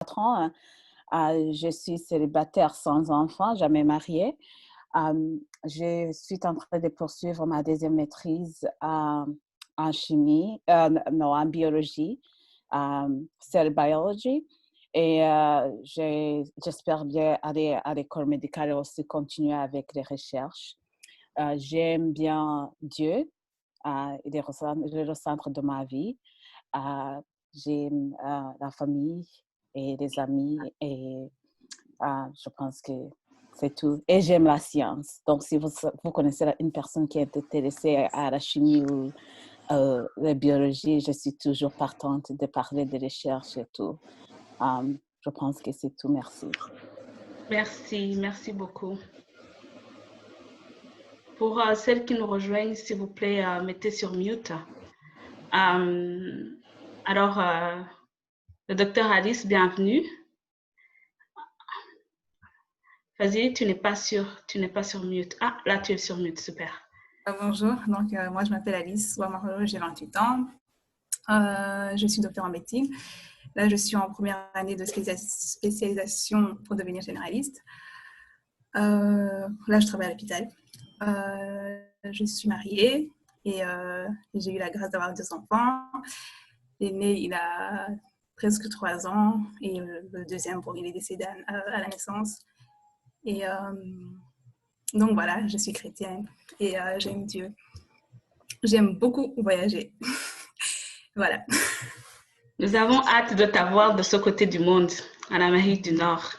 ans. Je suis célibataire sans enfant, jamais mariée. Je suis en train de poursuivre ma deuxième maîtrise en chimie, non, en biologie, cell biology. Et j'espère bien aller à l'école médicale et aussi continuer avec les recherches. J'aime bien Dieu, il est le centre de ma vie. J'aime la famille et les amis et je pense que c'est tout. Et j'aime la science. Donc, si vous connaissez une personne qui est intéressée à la chimie ou la biologie, je suis toujours partante de parler de recherche et tout. Je pense que c'est tout. Merci. Merci beaucoup. Pour celles qui nous rejoignent, s'il vous plaît, mettez sur mute. Alors, le docteur Alice, bienvenue. Vas-y, tu n'es pas sur mute. Ah, là, tu es sur mute, super. Bonjour, donc moi je m'appelle Alice Ouamaro, j'ai 28 ans. Je suis docteur en médecine. Là, je suis en première année de spécialisation pour devenir généraliste. Là, je travaille à l'hôpital. Je suis mariée et j'ai eu la grâce d'avoir 2 enfants. L'aîné, il a presque 3 ans et le deuxième, bon, il est décédé à la naissance. Et donc voilà, je suis chrétienne et j'aime Dieu. J'aime beaucoup voyager. Voilà. Nous avons hâte de t'avoir de ce côté du monde, en Amérique du Nord.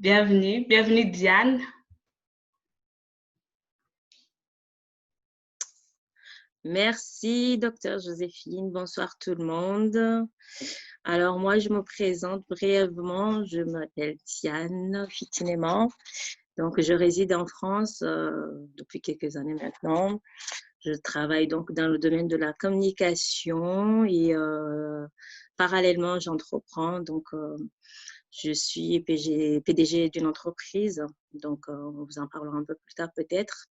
Bienvenue Diane. Merci, docteur Joséphine. Bonsoir tout le monde. Alors, moi, je me présente brièvement. Je m'appelle Diane Fitinément. Donc, je réside en France depuis quelques années maintenant. Je travaille donc dans le domaine de la communication et parallèlement, j'entreprends. Donc, je suis PDG d'une entreprise, donc on vous en parlera un peu plus tard peut-être.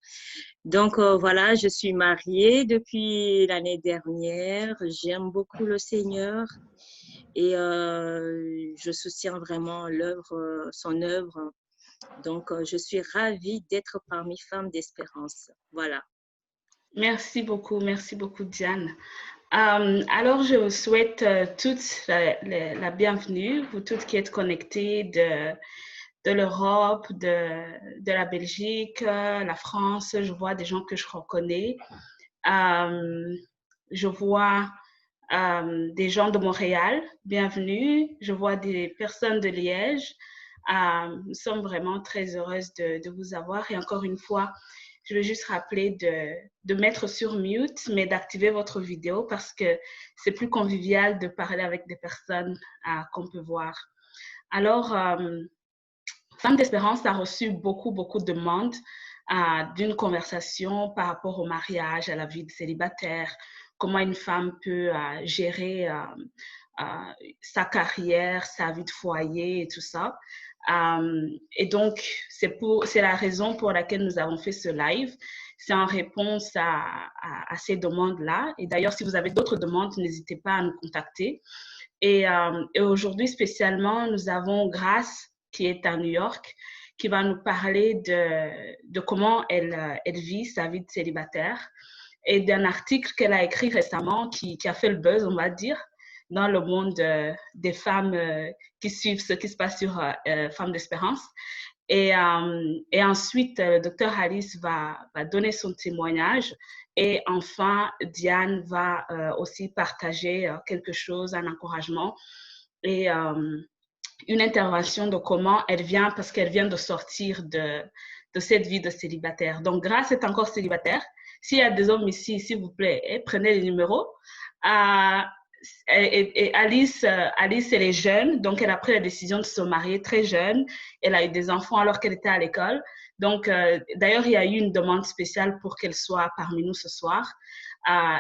Donc voilà, je suis mariée depuis l'année dernière. J'aime beaucoup le Seigneur et je soutiens vraiment son œuvre. Donc je suis ravie d'être parmi Femmes d'Espérance. Voilà. Merci beaucoup Diane. Alors, je vous souhaite toutes la bienvenue, vous toutes qui êtes connectées de l'Europe, de la Belgique, la France. Je vois des gens que je reconnais. Je vois des gens de Montréal, bienvenue. Je vois des personnes de Liège. Nous sommes vraiment très heureuses de vous avoir. Et encore une fois, je vais juste rappeler de mettre sur mute, mais d'activer votre vidéo parce que c'est plus convivial de parler avec des personnes qu'on peut voir. Alors, Femmes d'Espérance a reçu beaucoup de demandes d'une conversation par rapport au mariage, à la vie de célibataire, comment une femme peut gérer sa carrière, sa vie de foyer et tout ça. Et donc, c'est la raison pour laquelle nous avons fait ce live. C'est en réponse à ces demandes-là. Et d'ailleurs, si vous avez d'autres demandes, n'hésitez pas à nous contacter. Et aujourd'hui, spécialement, nous avons Grace, qui est à New York, qui va nous parler de comment elle vit sa vie de célibataire et d'un article qu'elle a écrit récemment qui a fait le buzz, on va dire, dans le monde des femmes qui suivent ce qui se passe sur Femmes d'Espérance. Et ensuite, le docteur Alice va donner son témoignage. Et enfin, Diane va aussi partager quelque chose, un encouragement et une intervention de comment elle vient, parce qu'elle vient de sortir de cette vie de célibataire. Donc, Grace est encore célibataire. S'il y a des hommes ici, s'il vous plaît, prenez les numéros. Et Alice, elle est jeune, donc elle a pris la décision de se marier très jeune. Elle a eu des enfants alors qu'elle était à l'école. Donc, d'ailleurs, il y a eu une demande spéciale pour qu'elle soit parmi nous ce soir.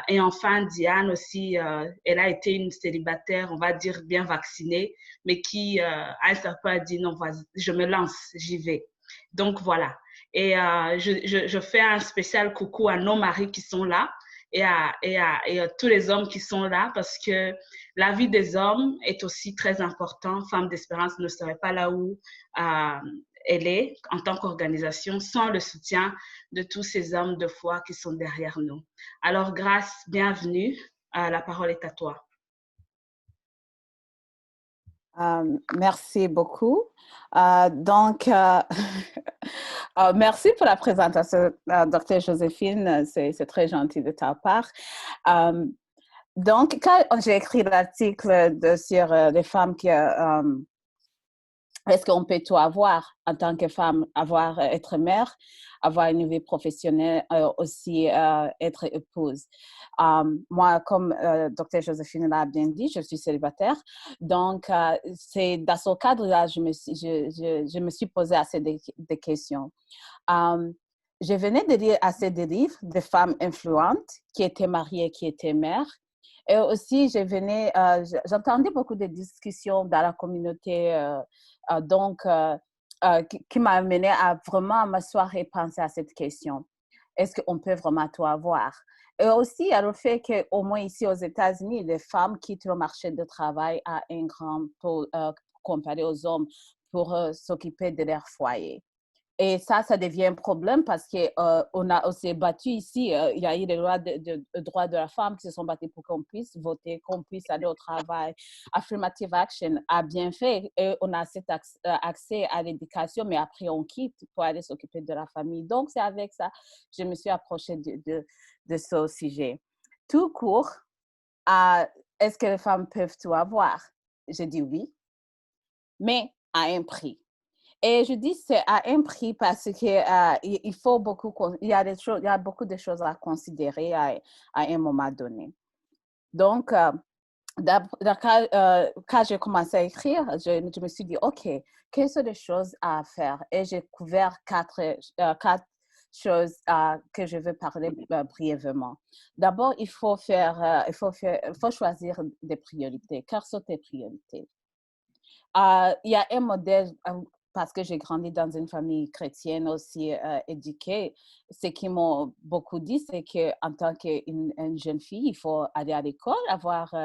Et enfin, Diane aussi, elle a été une célibataire, on va dire, bien vaccinée, mais qui, à un certain point, a dit non, vas-y, je me lance, j'y vais. Donc, voilà. Et je fais un spécial coucou à nos maris qui sont là et à tous les hommes qui sont là, parce que la vie des hommes est aussi très importante. Femmes d'Espérance ne serait pas là où elle est en tant qu'organisation sans le soutien de tous ces hommes de foi qui sont derrière nous. Alors, Grâce, bienvenue. La parole est à toi. Merci beaucoup. Merci pour la présentation, Dr. Joséphine. C'est très gentil de ta part. Donc, quand j'ai écrit l'article sur les femmes qui... est-ce qu'on peut tout avoir en tant que femme, être mère, avoir une vie professionnelle, aussi être épouse. Moi, comme Dr. Joséphine l'a bien dit, je suis célibataire. Donc, c'est dans ce cadre-là, je me suis posé assez de questions. Je venais de lire assez de livres de femmes influentes qui étaient mariées, qui étaient mères. Et aussi, j'entendais beaucoup de discussions dans la communauté, qui m'a amené à vraiment m'asseoir et penser à cette question. Est-ce qu'on peut vraiment tout avoir? Et aussi, il y a le fait qu'au moins ici aux États-Unis, les femmes quittent le marché du travail à un grand taux comparé aux hommes pour s'occuper de leur foyer. Et ça devient un problème parce qu'on s'est battu ici. Il y a eu les lois de droits de la femme qui se sont battus pour qu'on puisse voter, qu'on puisse aller au travail. Affirmative Action a bien fait. Et on a cet accès à l'éducation, mais après on quitte pour aller s'occuper de la famille. Donc, c'est avec ça que je me suis approchée de ce sujet. Tout court, est-ce que les femmes peuvent tout avoir? Je dis oui, mais à un prix. Et je dis c'est à un prix parce que il faut beaucoup, il y a beaucoup de choses à considérer à un moment donné. Donc, quand j'ai commencé à écrire, je me suis dit, OK, quelles sont les choses à faire? Et j'ai couvert quatre choses que je veux parler brièvement. D'abord, il faut choisir des priorités. Quelles sont tes priorités? Il y a un modèle, parce que j'ai grandi dans une famille chrétienne aussi éduquée, ce qu'ils m'ont beaucoup dit, c'est qu'en tant qu'une jeune fille, il faut aller à l'école, avoir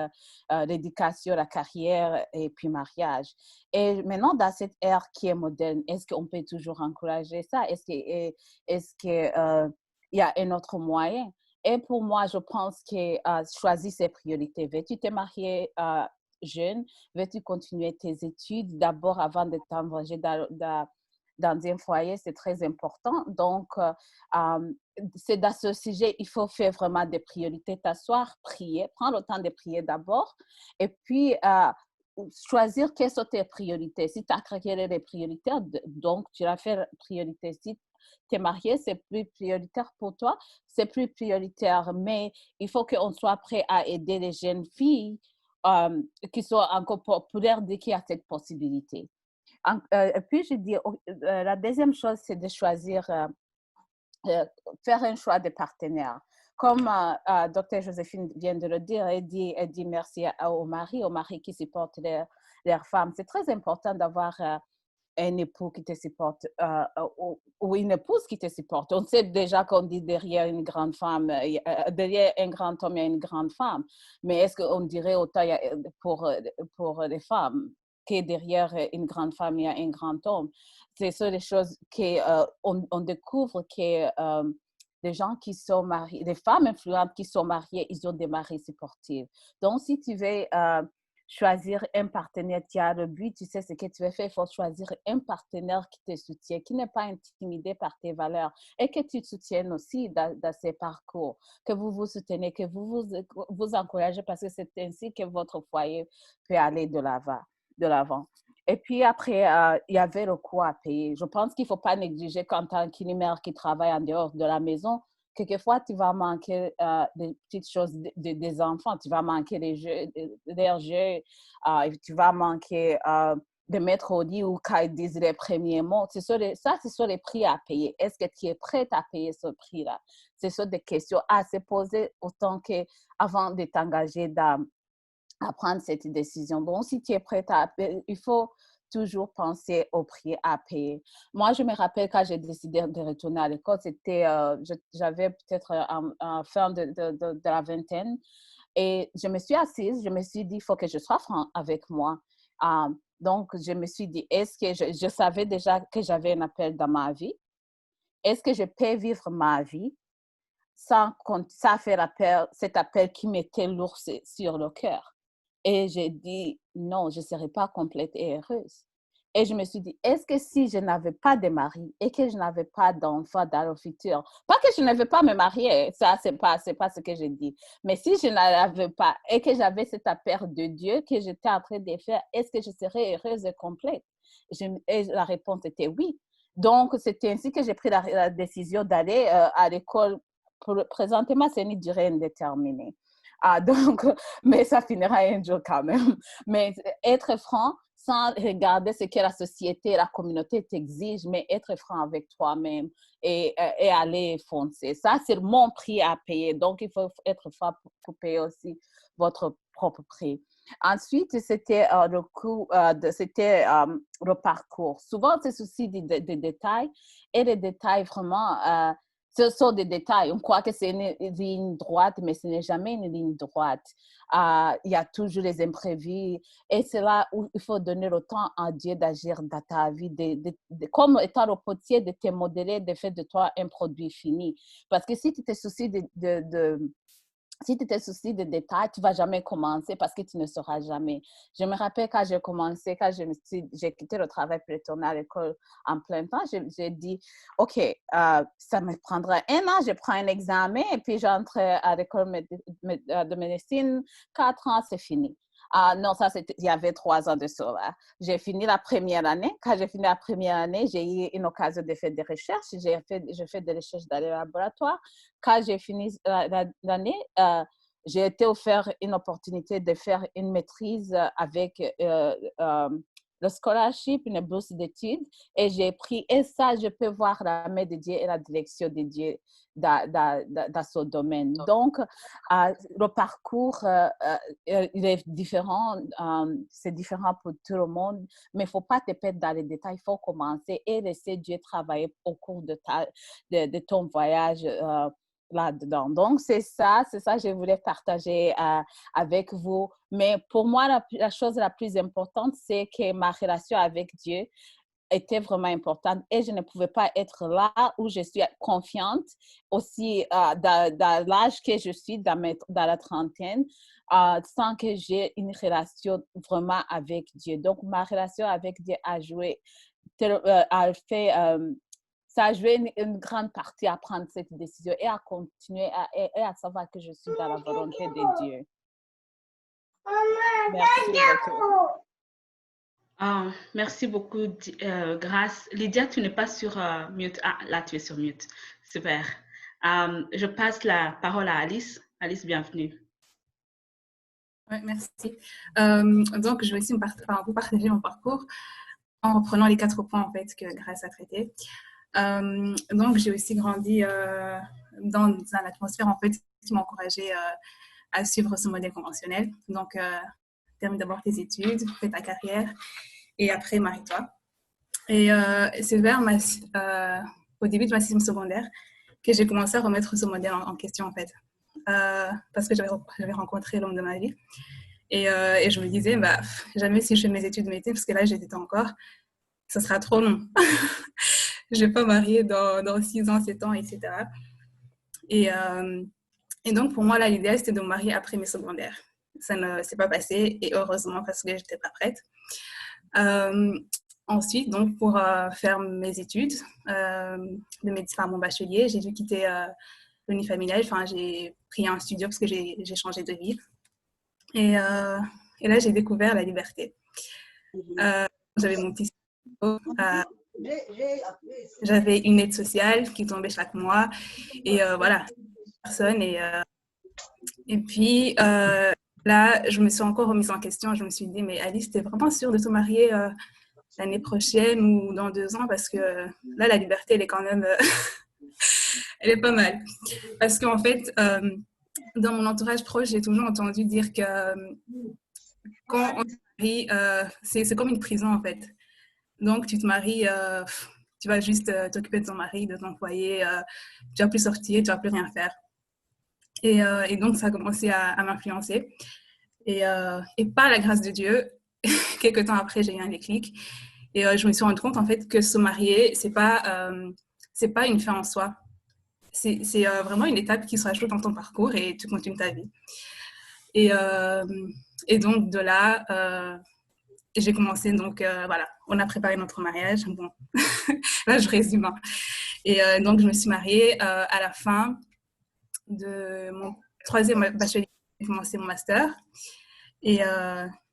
l'éducation, la carrière et puis mariage. Et maintenant, dans cette ère qui est moderne, est-ce qu'on peut toujours encourager ça? Est-ce qu'il y a un autre moyen? Et pour moi, je pense que choisis ses priorités. Veux-tu te marier jeune, veux-tu continuer tes études d'abord avant de t'engager dans un foyer, c'est très important. Donc, c'est dans ce sujet, il faut faire vraiment des priorités, t'asseoir, prier, prendre le temps de prier d'abord et puis choisir quelles sont tes priorités. Si tu as créé les priorités, donc tu vas faire priorité. Si tu es marié, c'est plus prioritaire pour toi, c'est plus prioritaire, mais il faut qu'on soit prêt à aider les jeunes filles qui sont encore populaires dès qu'il y a cette possibilité. Et puis, je dis, la deuxième chose, c'est de choisir, faire un choix de partenaire. Comme Dr. Joséphine vient de le dire, elle dit merci aux maris qui supportent leurs femmes. C'est très important d'avoir un époux qui te supporte ou une épouse qui te supporte. On sait déjà qu'on dit derrière une grande femme, derrière un grand homme, il y a une grande femme. Mais est-ce qu'on dirait autant pour les femmes que derrière une grande femme, il y a un grand homme? C'est ça les choses qu'on découvre que les gens qui sont mariés, les femmes influentes qui sont mariées, ils ont des maris supportifs. Donc, si tu veux choisir un partenaire qui a le but, tu sais ce que tu veux faire, il faut choisir un partenaire qui te soutient, qui n'est pas intimidé par tes valeurs et que tu soutiennes aussi dans ses parcours, que vous vous soutenez, que vous encouragez parce que c'est ainsi que votre foyer peut aller de l'avant. Et puis après, il y avait le coût à payer. Je pense qu'il ne faut pas négliger qu'en tant qu'une mère qui travaille en dehors de la maison, quelquefois, tu vas manquer des petites choses des enfants. Tu vas manquer leurs jeux. Tu vas manquer de mettre au lit ou quand ils disent les premiers mots. Ce sont les prix à payer. Est-ce que tu es prête à payer ce prix-là? Ce sont des questions à se poser autant qu'avant de t'engager à prendre cette décision. Donc, si tu es prête il faut toujours pensé au prix à payer. Moi, je me rappelle quand j'ai décidé de retourner à l'école, j'avais peut-être un fin de la vingtaine et je me suis assise, je me suis dit, il faut que je sois franc avec moi. Donc, je me suis dit, est-ce que je savais déjà que j'avais un appel dans ma vie? Est-ce que je peux vivre ma vie sans faire cet appel qui m'était lourd sur le cœur? Et j'ai dit, non, je ne serais pas complète et heureuse. Et je me suis dit, est-ce que si je n'avais pas de mari et que je n'avais pas d'enfant dans le futur, pas que je ne vais pas me marier, ça, ce n'est pas ce que je dis, mais si je n'avais pas et que j'avais cet appel de Dieu que j'étais en train de faire, est-ce que je serais heureuse et complète? Et la réponse était oui. Donc, c'était ainsi que j'ai pris la décision d'aller à l'école. Présentement, c'est une durée indéterminée. Donc, mais ça finira un jour quand même. Mais être franc, sans regarder ce que la société et la communauté t'exigent, mais être franc avec toi-même et aller foncer. Ça, c'est mon prix à payer. Donc, il faut être franc pour payer aussi votre propre prix. Ensuite, c'était le parcours. Souvent, c'est souci des détails et les détails vraiment... ce sont des détails. On croit que c'est une ligne droite, mais ce n'est jamais une ligne droite. Il y a toujours les imprévus. Et c'est là où il faut donner le temps à Dieu d'agir dans ta vie, comme étant le potier, de te modeler, de faire de toi un produit fini. Parce que si tu te soucies si tu te soucies des détails, tu ne vas jamais commencer parce que tu ne sauras jamais. Je me rappelle quand j'ai commencé, quand j'ai quitté le travail pour retourner à l'école en plein temps, j'ai dit, OK, ça me prendra 1 an, je prends un examen et puis j'entre à l'école de médecine, 4 ans, c'est fini. Non, ça, il y avait 3 ans de cela. J'ai fini la première année. Quand j'ai fini la première année, j'ai eu une occasion de faire des recherches. J'ai fait des recherches dans les laboratoires. Quand j'ai fini l'année, j'ai été offert une opportunité de faire une maîtrise avec le scholarship, une bourse d'études, et j'ai pris, et ça, je peux voir la main de Dieu et la direction de Dieu dans ce domaine. Donc, le parcours, il est différent, c'est différent pour tout le monde, mais il ne faut pas te perdre dans les détails, il faut commencer et laisser Dieu travailler au cours de ton voyage là-dedans. Donc, c'est ça que je voulais partager avec vous. Mais pour moi, la chose la plus importante, c'est que ma relation avec Dieu était vraiment importante et je ne pouvais pas être là où je suis confiante aussi dans l'âge que je suis, dans la trentaine, sans que j'ai une relation vraiment avec Dieu. Donc, ma relation avec Dieu a joué, ça a joué une grande partie à prendre cette décision et à continuer et à savoir que je suis dans la volonté de Dieu. Merci beaucoup, Grace. Lydia, tu n'es pas sur mute. Là, tu es sur mute. Super. Je passe la parole à Alice. Alice, bienvenue. Oui, merci. Donc, je vais aussi vous partager mon parcours en reprenant les 4 points en fait, que Grace a traités. Donc, j'ai aussi grandi dans une atmosphère en fait, qui m'a encouragée à suivre ce modèle conventionnel. Donc, termine d'abord tes études, fais ta carrière et après, marie-toi. Et c'est vers au début de ma 6e secondaire que j'ai commencé à remettre ce modèle en question en fait. Parce que j'avais rencontré l'homme de ma vie. Et je me disais, jamais si je fais mes études de médecine, parce que là, j'étais encore, ça sera trop long. Je ne vais pas marier dans 6 ans, 7 ans, etc. Et donc, pour moi, là, l'idéal, c'était de me marier après mes secondaires. Ça ne s'est pas passé, et heureusement, parce que je n'étais pas prête. Ensuite, donc, pour faire mes études de médecine, mon bachelier, j'ai dû quitter l'unifamilial. Enfin, j'ai pris un studio parce que j'ai changé de ville. Et là, j'ai découvert la liberté. J'avais mon petit studio. J'avais une aide sociale qui tombait chaque mois. Et voilà, personne. Et puis, là, je me suis encore remise en question. Je me suis dit, mais Alice, t'es vraiment sûre de te marier l'année prochaine ou dans 2 ans? Parce que là, la liberté, elle est quand même... elle est pas mal. Parce qu'en fait, dans mon entourage proche, j'ai toujours entendu dire que quand on se marie, c'est comme une prison, en fait. Donc, tu te maries, tu vas juste t'occuper de ton mari, de ton foyer, tu vas plus sortir, tu vas plus rien faire. Et donc, ça a commencé à m'influencer. Et par la grâce de Dieu, quelques temps après, j'ai eu un déclic. Et je me suis rendu compte, en fait, que se marier, c'est pas une fin en soi. C'est vraiment une étape qui se rajoute dans ton parcours et tu continues ta vie. Et donc, de là, j'ai commencé, donc voilà, on a préparé notre mariage. Bon, là, je résume. Hein. Et donc, je me suis mariée à la fin de mon 3e bachelier. J'ai commencé mon master. Et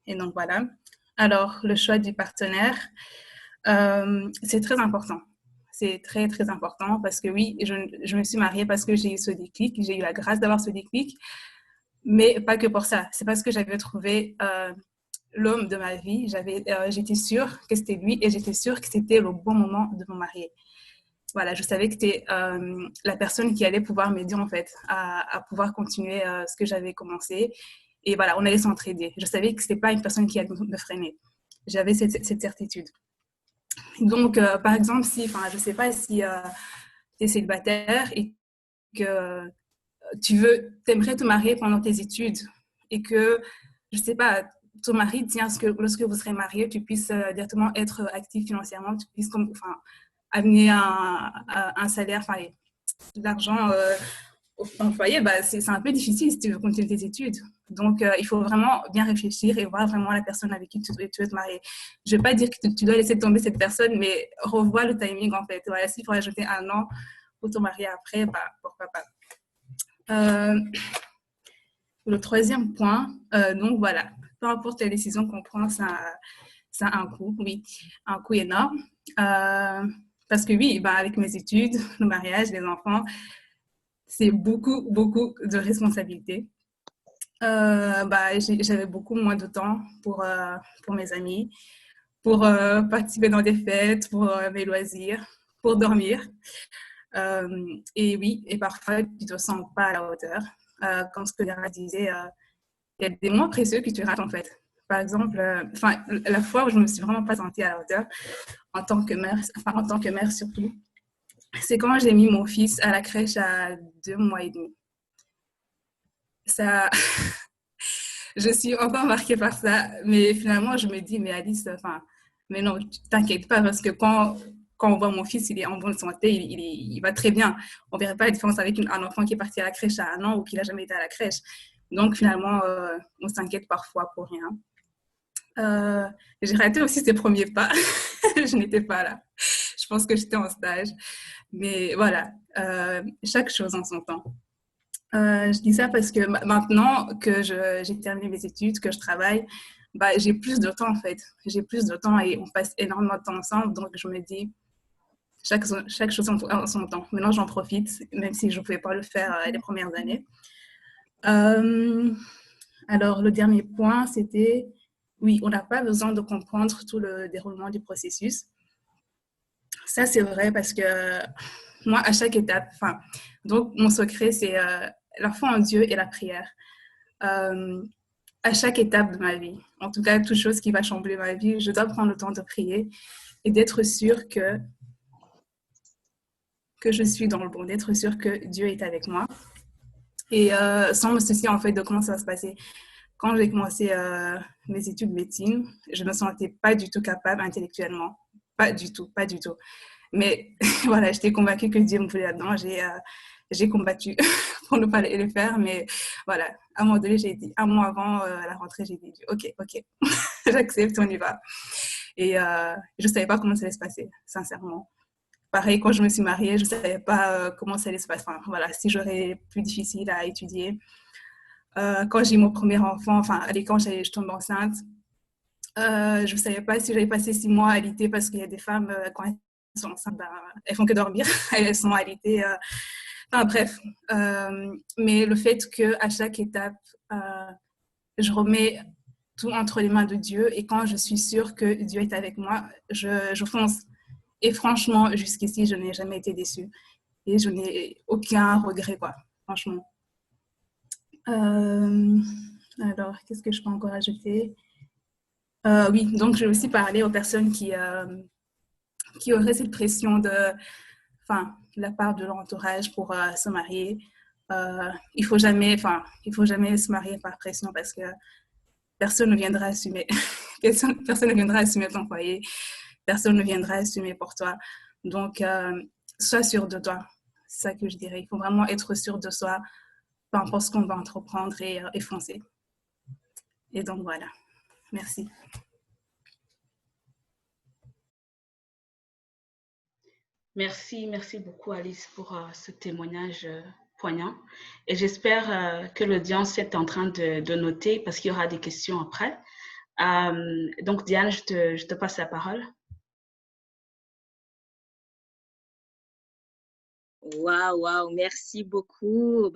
donc, voilà. Alors, le choix du partenaire, c'est très important. C'est très, très important parce que oui, je me suis mariée parce que j'ai eu ce déclic, j'ai eu la grâce d'avoir ce déclic, mais pas que pour ça. C'est parce que j'avais trouvé l'homme de ma vie. J'étais sûre que c'était lui et j'étais sûre que c'était le bon moment de me marier. Voilà, je savais que c'était la personne qui allait pouvoir m'aider en fait à pouvoir continuer ce que j'avais commencé. Et voilà, on allait s'entraider. Je savais que ce n'était pas une personne qui allait me freiner. J'avais cette certitude. Donc, par exemple, je ne sais pas si tu es célibataire et que tu aimerais te marier pendant tes études et que, je ne sais pas, ton mari tient à ce que lorsque vous serez mariés, tu puisses directement être actif financièrement, tu puisses amener un salaire, de l'argent au foyer, c'est un peu difficile si tu veux continuer tes études. Donc, il faut vraiment bien réfléchir et voir vraiment la personne avec qui tu veux te marier. Je ne vais pas dire que tu dois laisser tomber cette personne, mais revois le timing en fait. Voilà, s'il faut ajouter 1 an pour te marier après, pourquoi pas. Le 3e point, donc voilà, peu importe la décision qu'on prend, ça a un coût, oui, un coût énorme. Parce que oui, avec mes études, le mariage, les enfants, c'est beaucoup, beaucoup de responsabilités. J'avais beaucoup moins de temps pour mes amis, pour participer dans des fêtes, pour mes loisirs, pour dormir. Et oui, et parfois, tu ne te sens pas à la hauteur. Comme ce que Lara disait, il y a des moments précieux que tu rates en fait. Par exemple, la fois où je ne me suis vraiment pas sentie à la hauteur, en tant que mère surtout, c'est quand j'ai mis mon fils à la crèche à 2 mois et demi. Ça, je suis encore marquée par ça, mais finalement, je me dis, mais Alice, mais non, t'inquiète pas, parce que quand on voit mon fils, il est en bonne santé, il va très bien. On ne verrait pas la différence avec un enfant qui est parti à la crèche à 1 an ou qui n'a jamais été à la crèche. Donc, finalement, on s'inquiète parfois pour rien. J'ai raté aussi ses premiers pas. Je n'étais pas là. Je pense que j'étais en stage. Mais voilà, chaque chose en son temps. Je dis ça parce que maintenant que j'ai terminé mes études, que je travaille, j'ai plus de temps en fait. J'ai plus de temps et on passe énormément de temps ensemble. Donc, je me dis, chaque chose en son temps. Maintenant, j'en profite, même si je ne pouvais pas le faire les premières années. Alors, le dernier point, c'était, oui, on n'a pas besoin de comprendre tout le déroulement du processus. Ça, c'est vrai parce que moi, à chaque étape, donc mon secret, c'est la foi en Dieu et la prière. À chaque étape de ma vie, en tout cas, toute chose qui va chambouler ma vie, je dois prendre le temps de prier et d'être sûre que je suis dans le bon, d'être sûre que Dieu est avec moi. Et sans me soucier en fait de comment ça va se passer. Quand j'ai commencé mes études de médecine, je ne me sentais pas du tout capable intellectuellement. Pas du tout, pas du tout. Mais voilà, j'étais convaincue que Dieu me voulait là-dedans. J'ai combattu pour ne pas le faire. Mais voilà, à un moment donné, j'ai dit, 1 mois avant la rentrée, j'ai dit, OK, j'accepte, on y va. Et je ne savais pas comment ça allait se passer, sincèrement. Pareil, quand je me suis mariée, je ne savais pas comment ça allait se passer. Voilà, si j'aurais plus difficile à étudier. Quand j'ai eu mon premier enfant, quand je tombe enceinte, je ne savais pas si j'allais passer 6 mois à allaiter parce qu'il y a des femmes, quand elles sont enceintes, elles font que dormir. Elles sont allaitées. Bref. Mais le fait qu'à chaque étape, je remets tout entre les mains de Dieu et quand je suis sûre que Dieu est avec moi, je fonce. Et franchement, jusqu'ici, je n'ai jamais été déçue. Et je n'ai aucun regret, quoi, franchement. Alors, qu'est-ce que je peux encore ajouter? Oui, donc je vais aussi parler aux personnes qui qui auraient cette pression de la part de leur entourage pour se marier. Il faut jamais se marier par pression parce que personne ne viendra assumer. personne ne viendra assumer ton foyer. Personne ne viendra assumer pour toi. Donc, sois sûr de toi. C'est ça que je dirais. Il faut vraiment être sûr de soi, peu importe ce qu'on va entreprendre et foncer. Et donc, voilà. Merci. Merci beaucoup Alice pour ce témoignage poignant. Et j'espère que l'audience est en train de noter parce qu'il y aura des questions après. Donc Diane, je te passe la parole. Waouh, merci beaucoup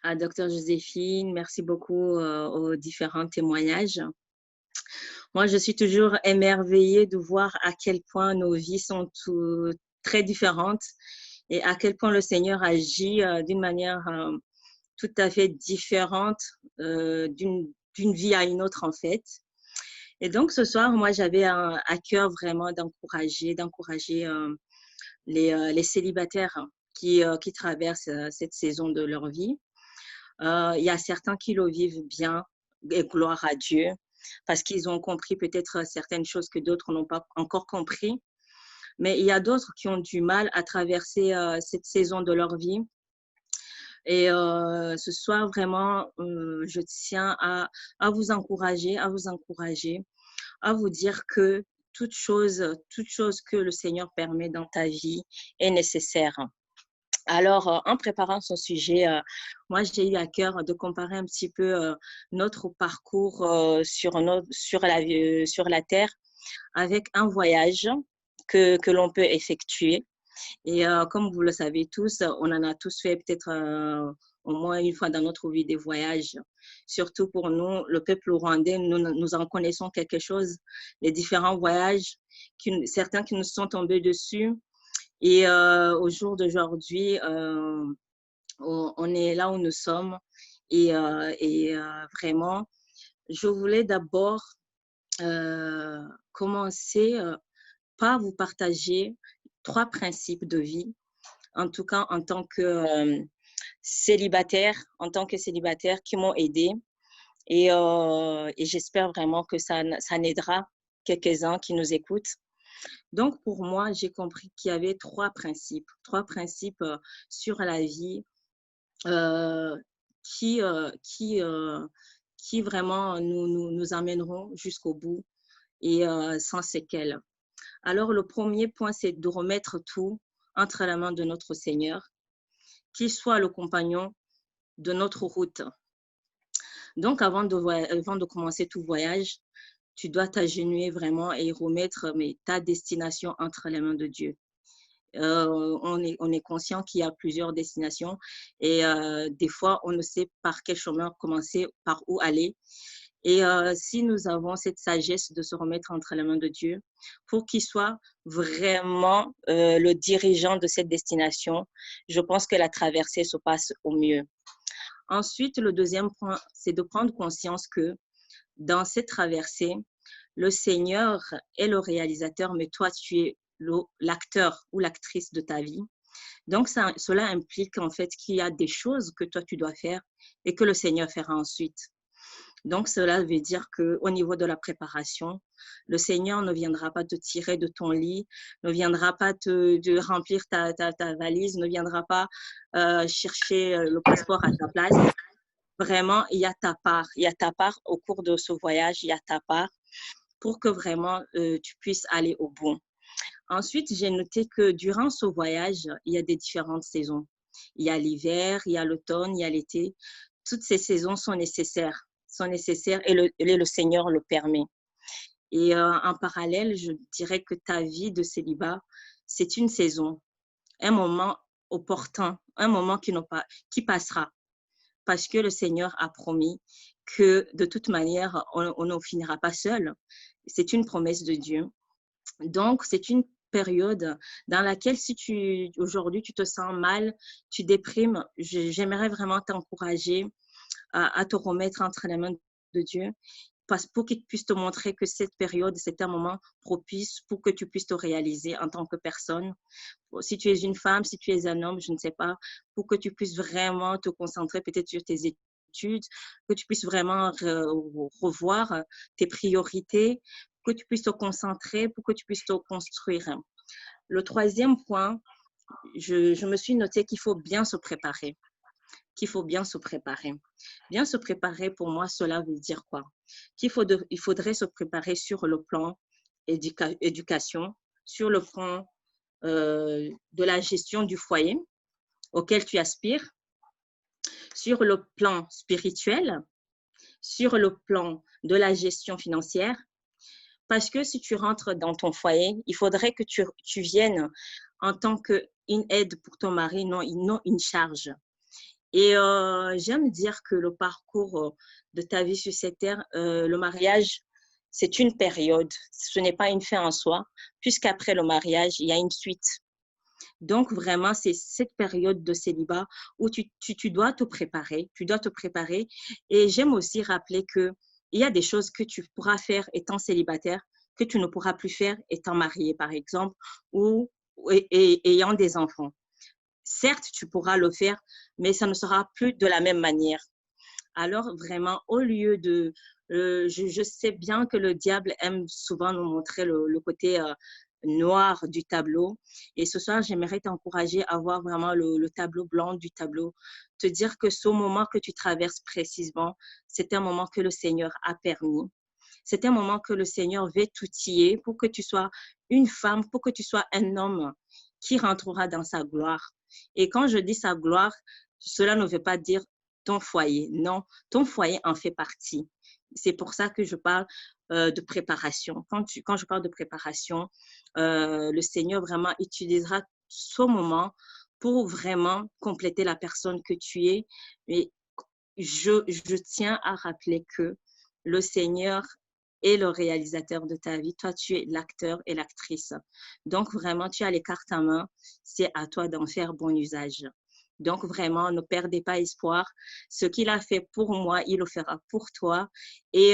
à Dr Joséphine, merci beaucoup aux différents témoignages. Moi, je suis toujours émerveillée de voir à quel point nos vies sont très différentes et à quel point le Seigneur agit d'une manière tout à fait différente d'une vie à une autre en fait. Et donc ce soir, moi, j'avais à cœur vraiment d'encourager les célibataires qui traversent cette saison de leur vie. Il y a certains qui le vivent bien, et gloire à Dieu, parce qu'ils ont compris peut-être certaines choses que d'autres n'ont pas encore compris. Mais il y a d'autres qui ont du mal à traverser cette saison de leur vie. Et ce soir, vraiment, je tiens à vous encourager, à vous dire que toute chose que le Seigneur permet dans ta vie est nécessaire. Alors, en préparant ce sujet, moi, j'ai eu à cœur de comparer un petit peu notre parcours sur la Terre avec un voyage que l'on peut effectuer. Et comme vous le savez tous, on en a tous fait peut-être au moins une fois dans notre vie des voyages. Surtout pour nous, le peuple rwandais, nous en connaissons quelque chose, les différents voyages, certains qui nous sont tombés dessus. Et au jour d'aujourd'hui, on est là où nous sommes. Et vraiment, je voulais d'abord commencer par vous partager 3 principes de vie, en tout cas en tant que célibataire qui m'ont aidée. Et j'espère vraiment que ça n'aidera quelques-uns qui nous écoutent. Donc, pour moi, j'ai compris qu'il y avait 3 principes sur la vie qui vraiment nous amèneront jusqu'au bout et sans séquelles. Alors, le premier point, c'est de remettre tout entre la main de notre Seigneur, qu'il soit le compagnon de notre route. Donc, avant de commencer tout voyage, tu dois t'agenouiller vraiment et remettre ta destination entre les mains de Dieu. On est conscient qu'il y a plusieurs destinations et des fois, on ne sait par quel chemin commencer, par où aller. Et si nous avons cette sagesse de se remettre entre les mains de Dieu pour qu'il soit vraiment le dirigeant de cette destination, je pense que la traversée se passe au mieux. Ensuite, le deuxième point, c'est de prendre conscience que dans cette traversée, le Seigneur est le réalisateur, mais toi, tu es l'acteur ou l'actrice de ta vie. Donc, cela implique en fait qu'il y a des choses que toi, tu dois faire et que le Seigneur fera ensuite. Donc, cela veut dire qu'au niveau de la préparation, le Seigneur ne viendra pas te tirer de ton lit, ne viendra pas te remplir ta valise, ne viendra pas chercher le passeport à ta place. Vraiment, il y a ta part au cours de ce voyage, il y a ta part pour que vraiment tu puisses aller au bout. Ensuite, j'ai noté que durant ce voyage, il y a des différentes saisons. Il y a l'hiver, il y a l'automne, il y a l'été. Toutes ces saisons sont nécessaires et le Seigneur le permet. Et en parallèle, je dirais que ta vie de célibat, c'est une saison, un moment opportun, un moment qui passera. Parce que le Seigneur a promis que de toute manière, on ne finira pas seul. C'est une promesse de Dieu. Donc, c'est une période dans laquelle si aujourd'hui tu te sens mal, tu déprimes, j'aimerais vraiment t'encourager à te remettre entre les mains de Dieu pour qu'il puisse te montrer que cette période, c'est un moment propice pour que tu puisses te réaliser en tant que personne. Si tu es une femme, si tu es un homme, je ne sais pas, pour que tu puisses vraiment te concentrer peut-être sur tes études, que tu puisses vraiment revoir tes priorités, que tu puisses te concentrer, pour que tu puisses te construire. Le troisième point, je me suis noté qu'il faut bien se préparer. Qu'il faut bien se préparer. Bien se préparer, pour moi, cela veut dire quoi? Il faudrait se préparer sur le plan éducation, sur le plan de la gestion du foyer auquel tu aspires, sur le plan spirituel, sur le plan de la gestion financière. Parce que si tu rentres dans ton foyer, il faudrait que tu viennes en tant qu'une aide pour ton mari, non une charge. Et j'aime dire que le parcours de ta vie sur cette terre, le mariage, c'est une période. Ce n'est pas une fin en soi, puisqu'après le mariage, il y a une suite. Donc, vraiment, c'est cette période de célibat où tu dois te préparer. Tu dois te préparer. Et j'aime aussi rappeler qu'il y a des choses que tu pourras faire étant célibataire que tu ne pourras plus faire étant marié, par exemple, ou ayant des enfants. Certes, tu pourras le faire, mais ça ne sera plus de la même manière. Alors, vraiment, au lieu de… je sais bien que le diable aime souvent nous montrer le côté noir du tableau. Et ce soir, j'aimerais t'encourager à voir vraiment le tableau blanc du tableau. Te dire que ce moment que tu traverses précisément, c'est un moment que le Seigneur a permis. C'est un moment que le Seigneur veut t'outiller pour que tu sois une femme, pour que tu sois un homme qui rentrera dans sa gloire. Et quand je dis sa gloire, cela ne veut pas dire ton foyer. Non, ton foyer en fait partie. C'est pour ça que je parle de préparation. Quand je parle de préparation, le Seigneur vraiment utilisera ce moment pour vraiment compléter la personne que tu es. Et je tiens à rappeler que le Seigneur est le réalisateur de ta vie. Toi, tu es l'acteur et l'actrice. Donc, vraiment, tu as les cartes en main. C'est à toi d'en faire bon usage. Donc, vraiment, ne perdez pas espoir. Ce qu'il a fait pour moi, il le fera pour toi. Et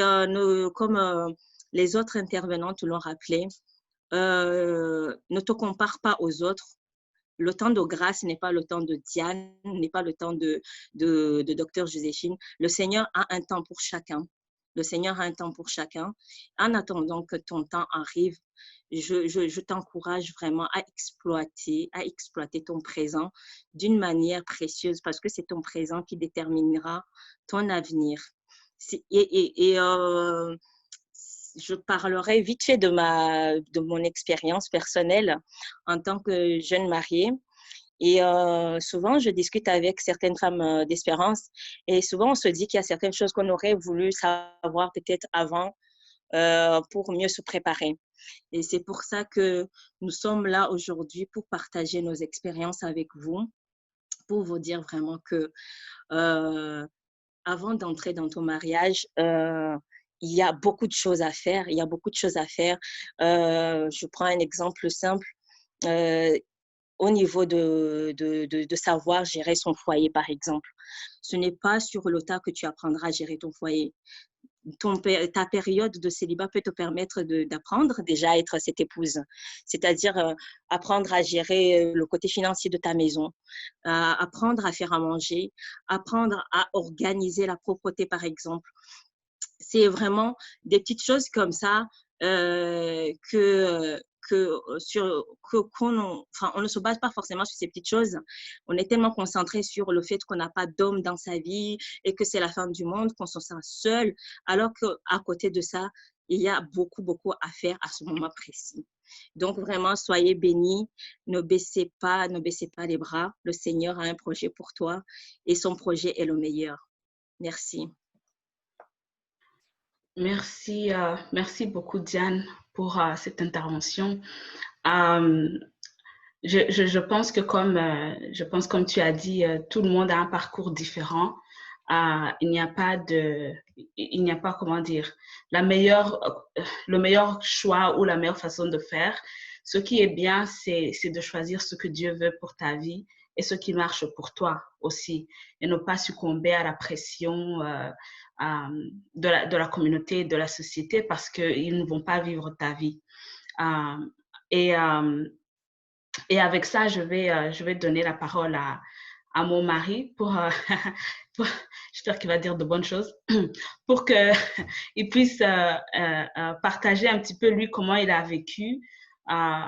comme les autres intervenants te l'ont rappelé, ne te compare pas aux autres. Le temps de grâce n'est pas le temps de Diane, n'est pas le temps de Dr Joséphine. Le Seigneur a un temps pour chacun. Le Seigneur a un temps pour chacun. En attendant que ton temps arrive, je t'encourage vraiment à exploiter ton présent d'une manière précieuse parce que c'est ton présent qui déterminera ton avenir. Je parlerai vite fait de mon expérience personnelle en tant que jeune mariée. Et souvent, je discute avec certaines femmes d'espérance et souvent, on se dit qu'il y a certaines choses qu'on aurait voulu savoir peut-être avant pour mieux se préparer. Et c'est pour ça que nous sommes là aujourd'hui pour partager nos expériences avec vous, pour vous dire vraiment que avant d'entrer dans ton mariage, il y a beaucoup de choses à faire. Il y a beaucoup de choses à faire. Je prends un exemple simple. Au niveau de savoir gérer son foyer, par exemple. Ce n'est pas sur le tas que tu apprendras à gérer ton foyer. Ta période de célibat peut te permettre d'apprendre déjà à être cette épouse, c'est-à-dire apprendre à gérer le côté financier de ta maison, apprendre à faire à manger, apprendre à organiser la propreté, par exemple. C'est vraiment des petites choses comme ça on ne se base pas forcément sur ces petites choses. On est tellement concentré sur le fait qu'on n'a pas d'homme dans sa vie et que c'est la fin du monde, qu'on se sent seul, alors qu'à côté de ça, il y a beaucoup, beaucoup à faire à ce moment précis. Donc, vraiment, soyez bénis, ne baissez pas les bras. Le Seigneur a un projet pour toi et son projet est le meilleur. Merci. Merci beaucoup, Diane, pour cette intervention. Je pense que comme tu as dit, tout le monde a un parcours différent. Il n'y a pas, comment dire, le meilleur choix ou la meilleure façon de faire. Ce qui est bien, c'est de choisir ce que Dieu veut pour ta vie et ce qui marche pour toi aussi, et ne pas succomber à la pression de la communauté, de la société, parce qu'ils ne vont pas vivre ta vie. Euh, et, euh, et avec ça, je vais donner la parole à mon mari pour j'espère qu'il va dire de bonnes choses, pour qu'il puisse partager un petit peu, lui, comment il a vécu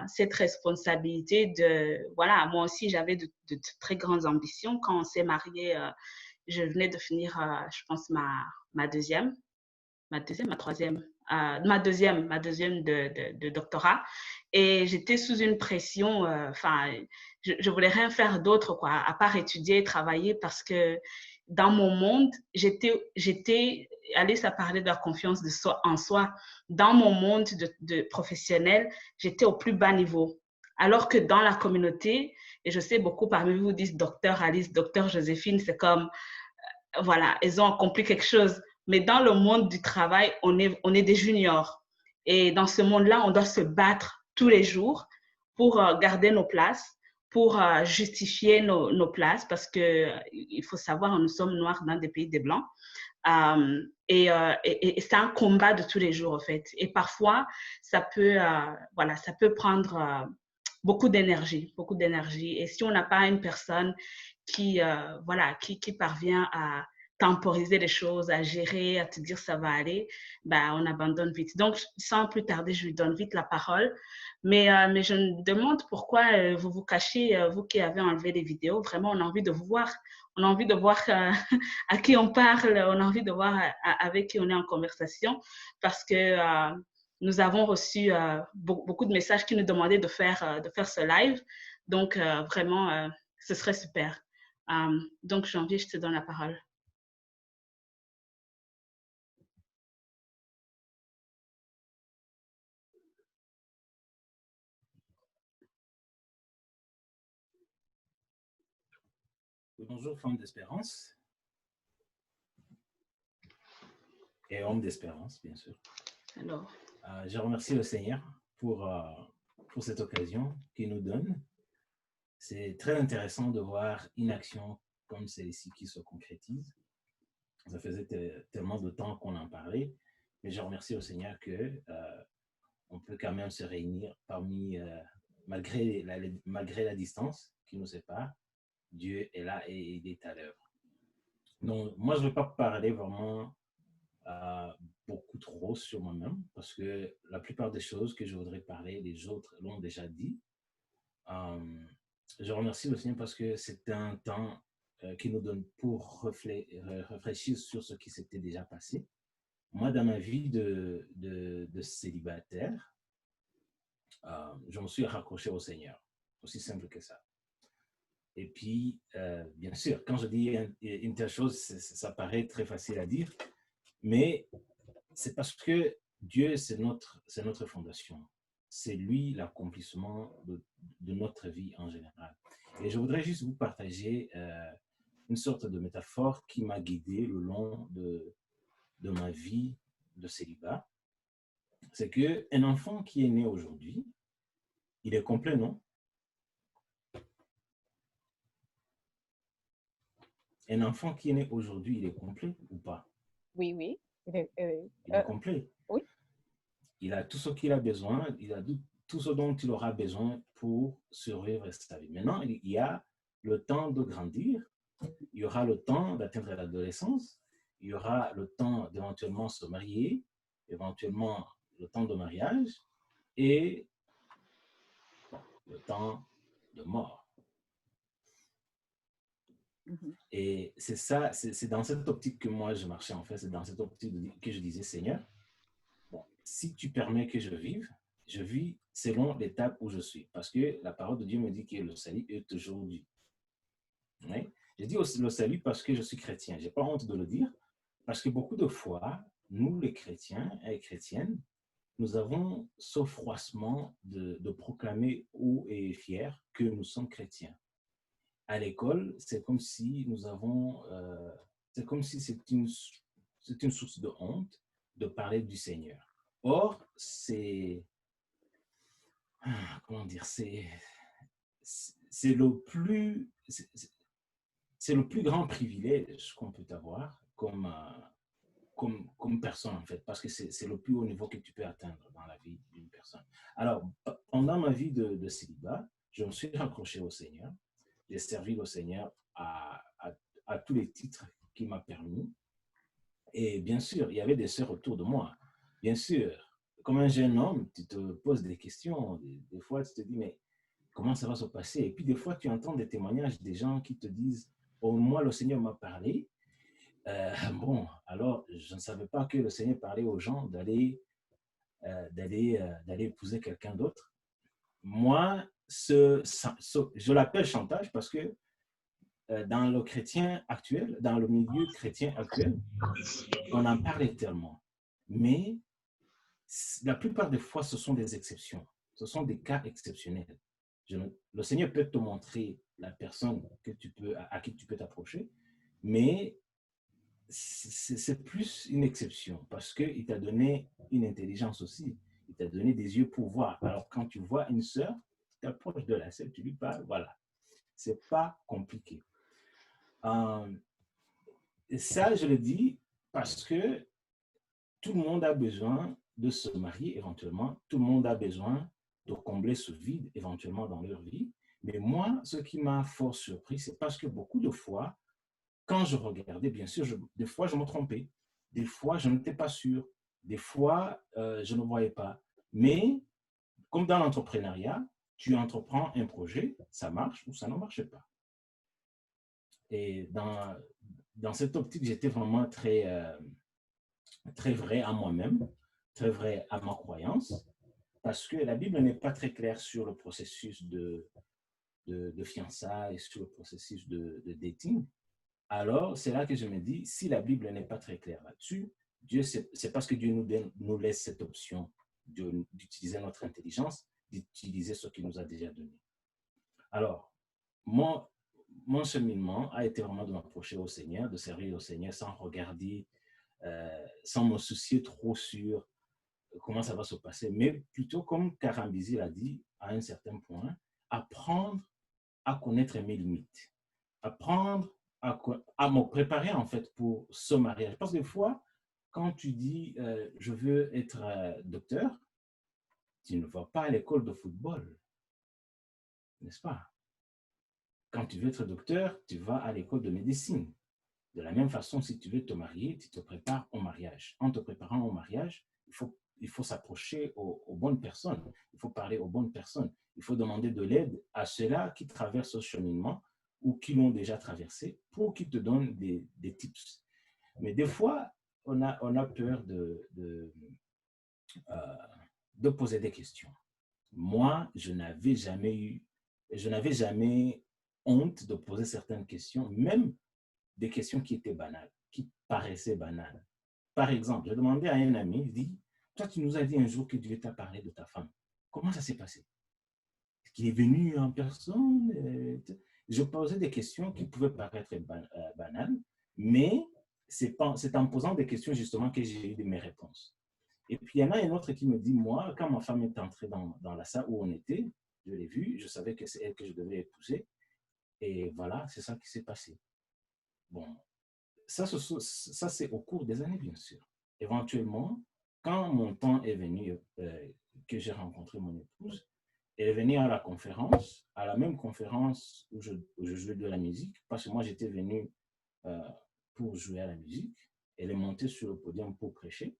cette responsabilité de, voilà, moi aussi, j'avais de très grandes ambitions. Quand on s'est mariés, je venais de finir, je pense, ma deuxième, ma troisième, ma deuxième de doctorat. Et j'étais sous une pression, enfin, je voulais rien faire d'autre, quoi, à part étudier et travailler, parce que dans mon monde, Alice a parlé de la confiance de soi, en soi. Dans mon monde de professionnel, j'étais au plus bas niveau. Alors que dans la communauté, et je sais beaucoup parmi vous disent docteur Alice, docteur Joséphine, c'est comme, voilà, ils ont accompli quelque chose. Mais dans le monde du travail, on est des juniors. Et dans ce monde-là, on doit se battre tous les jours pour garder nos places, pour justifier nos places, parce qu'il faut savoir, nous sommes noirs dans des pays des blancs. Et c'est un combat de tous les jours, en fait. Et parfois, ça peut prendre beaucoup d'énergie, beaucoup d'énergie. Et si on n'a pas une personne qui parvient à temporiser les choses, à gérer, à te dire ça va aller, ben, on abandonne vite. Donc, sans plus tarder, je lui donne vite la parole. Mais je me demande pourquoi vous vous cachez, vous qui avez enlevé les vidéos. Vraiment, on a envie de vous voir. On a envie de voir à qui on parle. On a envie de voir avec qui on est en conversation, parce que nous avons reçu beaucoup de messages qui nous demandaient de faire ce live. Donc, vraiment, ce serait super. Donc, Janvier, je te donne la parole. Bonjour, femme d'espérance et homme d'espérance, bien sûr. Alors. Je remercie le Seigneur pour cette occasion qu'il nous donne. C'est très intéressant de voir une action comme celle-ci qui se concrétise. Ça faisait tellement de temps qu'on en parlait, mais je remercie le Seigneur qu'on peut quand même se réunir malgré la distance qui nous sépare. Dieu est là et il est à l'œuvre. Donc, moi, je ne vais pas parler vraiment beaucoup trop sur moi-même, parce que la plupart des choses que je voudrais parler, les autres l'ont déjà dit. Je remercie le Seigneur parce que c'est un temps qu'il nous donne pour réfléchir sur ce qui s'était déjà passé. Moi, dans ma vie de célibataire, je me suis raccroché au Seigneur. Aussi simple que ça. Et puis, bien sûr, quand je dis une telle chose, ça paraît très facile à dire, mais c'est parce que Dieu, c'est notre fondation. C'est lui l'accomplissement de notre vie en général. Et je voudrais juste vous partager une sorte de métaphore qui m'a guidé le long de ma vie de célibat. C'est qu'un enfant qui est né aujourd'hui, il est complet, non? Un enfant qui est né aujourd'hui, il est complet ou pas? Oui, oui. Il est complet. Oui. Il a tout ce qu'il a besoin, il a tout ce dont il aura besoin pour survivre sa vie. Maintenant, il y a le temps de grandir, il y aura le temps d'atteindre l'adolescence, il y aura le temps d'éventuellement se marier, éventuellement le temps de mariage et le temps de mort. Et c'est ça, c'est dans cette optique que moi je marchais en fait, c'est dans cette optique que je disais, Seigneur, bon, si tu permets que je vis selon l'étape où je suis. Parce que la parole de Dieu me dit que le salut est aujourd'hui. Oui? Je dis aussi le salut parce que je suis chrétien. Je n'ai pas honte de le dire, parce que beaucoup de fois, nous les chrétiens et chrétiennes, nous avons ce froissement de proclamer haut et fier que nous sommes chrétiens. À l'école, c'est comme si c'est une source de honte de parler du Seigneur. Or, c'est c'est le plus grand privilège qu'on peut avoir comme personne, en fait, parce que c'est le plus haut niveau que tu peux atteindre dans la vie d'une personne. Alors, pendant ma vie de célibat, je me suis raccroché au Seigneur. J'ai servi le Seigneur à tous les titres qu'il m'a permis. Et bien sûr, il y avait des sœurs autour de moi. Bien sûr, comme un jeune homme, tu te poses des questions. Des fois, tu te dis, mais comment ça va se passer? Et puis, des fois, tu entends des témoignages des gens qui te disent, oh, moi, le Seigneur m'a parlé. Bon, alors, je ne savais pas que le Seigneur parlait aux gens d'aller épouser quelqu'un d'autre. Moi, je l'appelle chantage parce que dans le chrétien actuel, dans le milieu chrétien actuel, on en parle tellement. Mais la plupart des fois, ce sont des exceptions. Ce sont des cas exceptionnels. Le Seigneur peut te montrer la personne à qui tu peux t'approcher, mais c'est plus une exception parce qu'il t'a donné une intelligence aussi. Il t'a donné des yeux pour voir. Alors, quand tu vois une sœur, tu t'approches de la sœur, tu lui parles, voilà. C'est pas compliqué. Et ça, je le dis parce que tout le monde a besoin de se marier éventuellement. Tout le monde a besoin de combler ce vide éventuellement dans leur vie. Mais moi, ce qui m'a fort surpris, c'est parce que beaucoup de fois, quand je regardais, bien sûr, des fois, je me trompais. Des fois, je n'étais pas sûr. Des fois, je ne voyais pas. Mais, comme dans l'entrepreneuriat, tu entreprends un projet, ça marche ou ça ne marche pas. Et dans cette optique, j'étais vraiment très vrai à moi-même, très vrai à ma croyance, parce que la Bible n'est pas très claire sur le processus de fiançailles, sur le processus de dating. Alors, c'est là que je me dis, si la Bible n'est pas très claire là-dessus, c'est parce que Dieu nous laisse cette option d'utiliser notre intelligence, d'utiliser ce qu'il nous a déjà donné. Alors, mon cheminement a été vraiment de m'approcher au Seigneur, de servir au Seigneur sans regarder, sans me soucier trop sur comment ça va se passer, mais plutôt comme Karambizi l'a dit à un certain point, apprendre à connaître mes limites, apprendre à me préparer en fait pour ce mariage. Parce que des fois, quand tu dis je veux être docteur, tu ne vas pas à l'école de football, n'est-ce pas? Quand tu veux être docteur, tu vas à l'école de médecine. De la même façon, si tu veux te marier, tu te prépares au mariage. En te préparant au mariage, il faut s'approcher aux bonnes personnes. Il faut parler aux bonnes personnes. Il faut demander de l'aide à ceux-là qui traversent ce cheminement ou qui l'ont déjà traversé pour qu'ils te donnent des tips. Mais des fois, on a peur de poser des questions. Moi, je n'avais jamais honte de poser certaines questions, même des questions qui étaient banales, qui paraissaient banales. Par exemple, j'ai demandé à un ami, il dit, toi, tu nous as dit un jour que Dieu t'a parlé de ta femme. Comment ça s'est passé? Est-ce qu'il est venu en personne? Je posais des questions qui pouvaient paraître banales, mais c'est en posant des questions justement que j'ai eu mes réponses. Et puis, il y en a un autre qui me dit, moi, quand ma femme est entrée dans la salle où on était, je l'ai vue, je savais que c'est elle que je devais épouser. Et voilà, c'est ça qui s'est passé. Bon, ça c'est au cours des années, bien sûr. Éventuellement, quand mon temps est venu, que j'ai rencontré mon épouse, elle est venue à la conférence, à la même conférence où je jouais de la musique, parce que moi, j'étais venu pour jouer à la musique. Elle est montée sur le podium pour prêcher.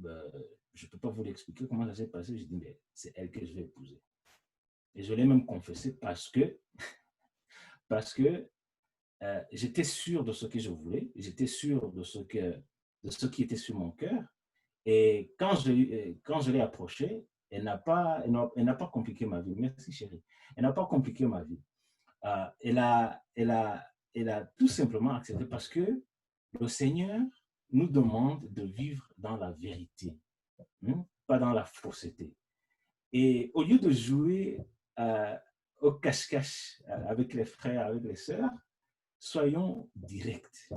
Je ne peux pas vous l'expliquer comment ça s'est passé. J'ai dit, mais c'est elle que je vais épouser. Et je l'ai même confessé parce que j'étais sûr de ce que je voulais, j'étais sûr de ce qui était sur mon cœur. Et quand je l'ai approchée, elle n'a pas compliqué ma vie. Merci chérie. Elle n'a pas compliqué ma vie. Elle a tout simplement accepté parce que le Seigneur nous demande de vivre dans la vérité, pas dans la fausseté. Et au lieu de jouer au cache-cache avec les frères, avec les sœurs, soyons directs.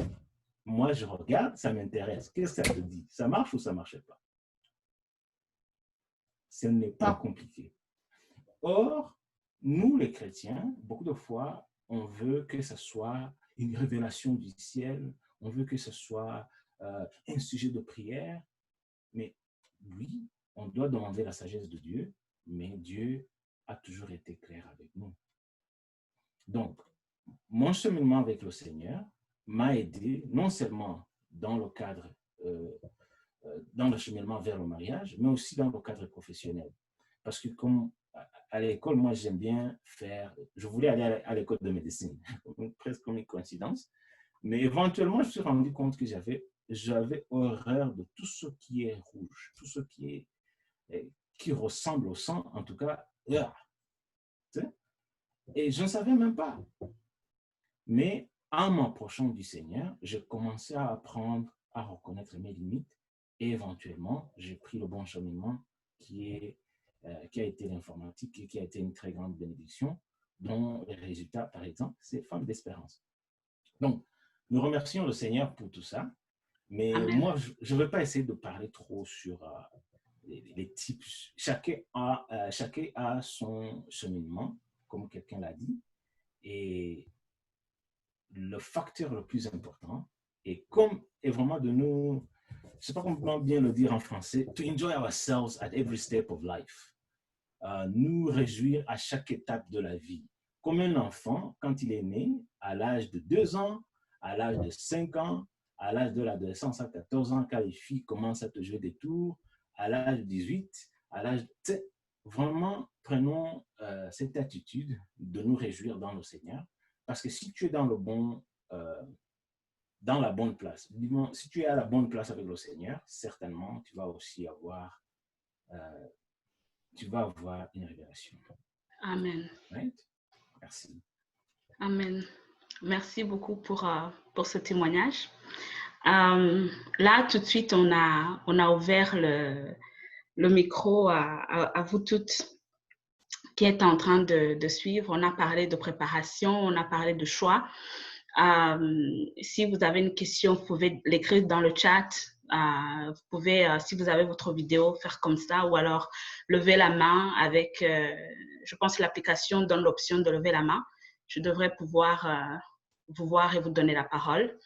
Moi, je regarde, ça m'intéresse. Qu'est-ce que ça te dit? Ça marche ou ça ne marche pas? Ce n'est pas compliqué. Or, nous, les chrétiens, beaucoup de fois, on veut que ce soit une révélation du ciel, on veut que ce soit un sujet de prière, mais oui, on doit demander la sagesse de Dieu, mais Dieu a toujours été clair avec nous. Donc, mon cheminement avec le Seigneur m'a aidé non seulement dans le cadre, dans le cheminement vers le mariage, mais aussi dans le cadre professionnel. Parce que comme à l'école, moi, j'aime bien faire, je voulais aller à l'école de médecine, presque comme une coïncidence, mais éventuellement, je me suis rendu compte que j'avais horreur de tout ce qui est rouge, tout ce qui ressemble au sang, en tout cas, et je ne savais même pas. Mais en m'approchant du Seigneur, j'ai commencé à apprendre à reconnaître mes limites et éventuellement, j'ai pris le bon cheminement qui a été l'informatique et qui a été une très grande bénédiction, dont les résultats, par exemple, c'est Femme d'Espérance. Donc, nous remercions le Seigneur pour tout ça, mais Amen. moi, je ne vais pas essayer de parler trop sur les types. Chacun a son cheminement, comme quelqu'un l'a dit, et le facteur le plus important est vraiment de nous, je ne sais pas comment bien le dire en français, to enjoy ourselves at every step of life. Nous réjouir à chaque étape de la vie. Comme un enfant, quand il est né, à l'âge de 2 ans, à l'âge de 5 ans, à l'âge de l'adolescence à 14 ans, quand les filles commencent à te jouer des tours, à l'âge de 18, à l'âge de... Vraiment, prenons cette attitude de nous réjouir dans le Seigneur. Parce que si tu es dans la bonne place, si tu es à la bonne place avec le Seigneur, certainement, tu vas aussi avoir une révélation. Amen. Right? Merci. Amen. Merci beaucoup pour ce témoignage. Là, tout de suite, on a ouvert le micro à vous toutes qui êtes en train de suivre. On a parlé de préparation, on a parlé de choix. Si vous avez une question, vous pouvez l'écrire dans le chat. Vous pouvez, si vous avez votre vidéo, faire comme ça, ou alors lever la main avec, je pense que l'application donne l'option de lever la main. Je devrais pouvoir vous voir et vous donner la parole.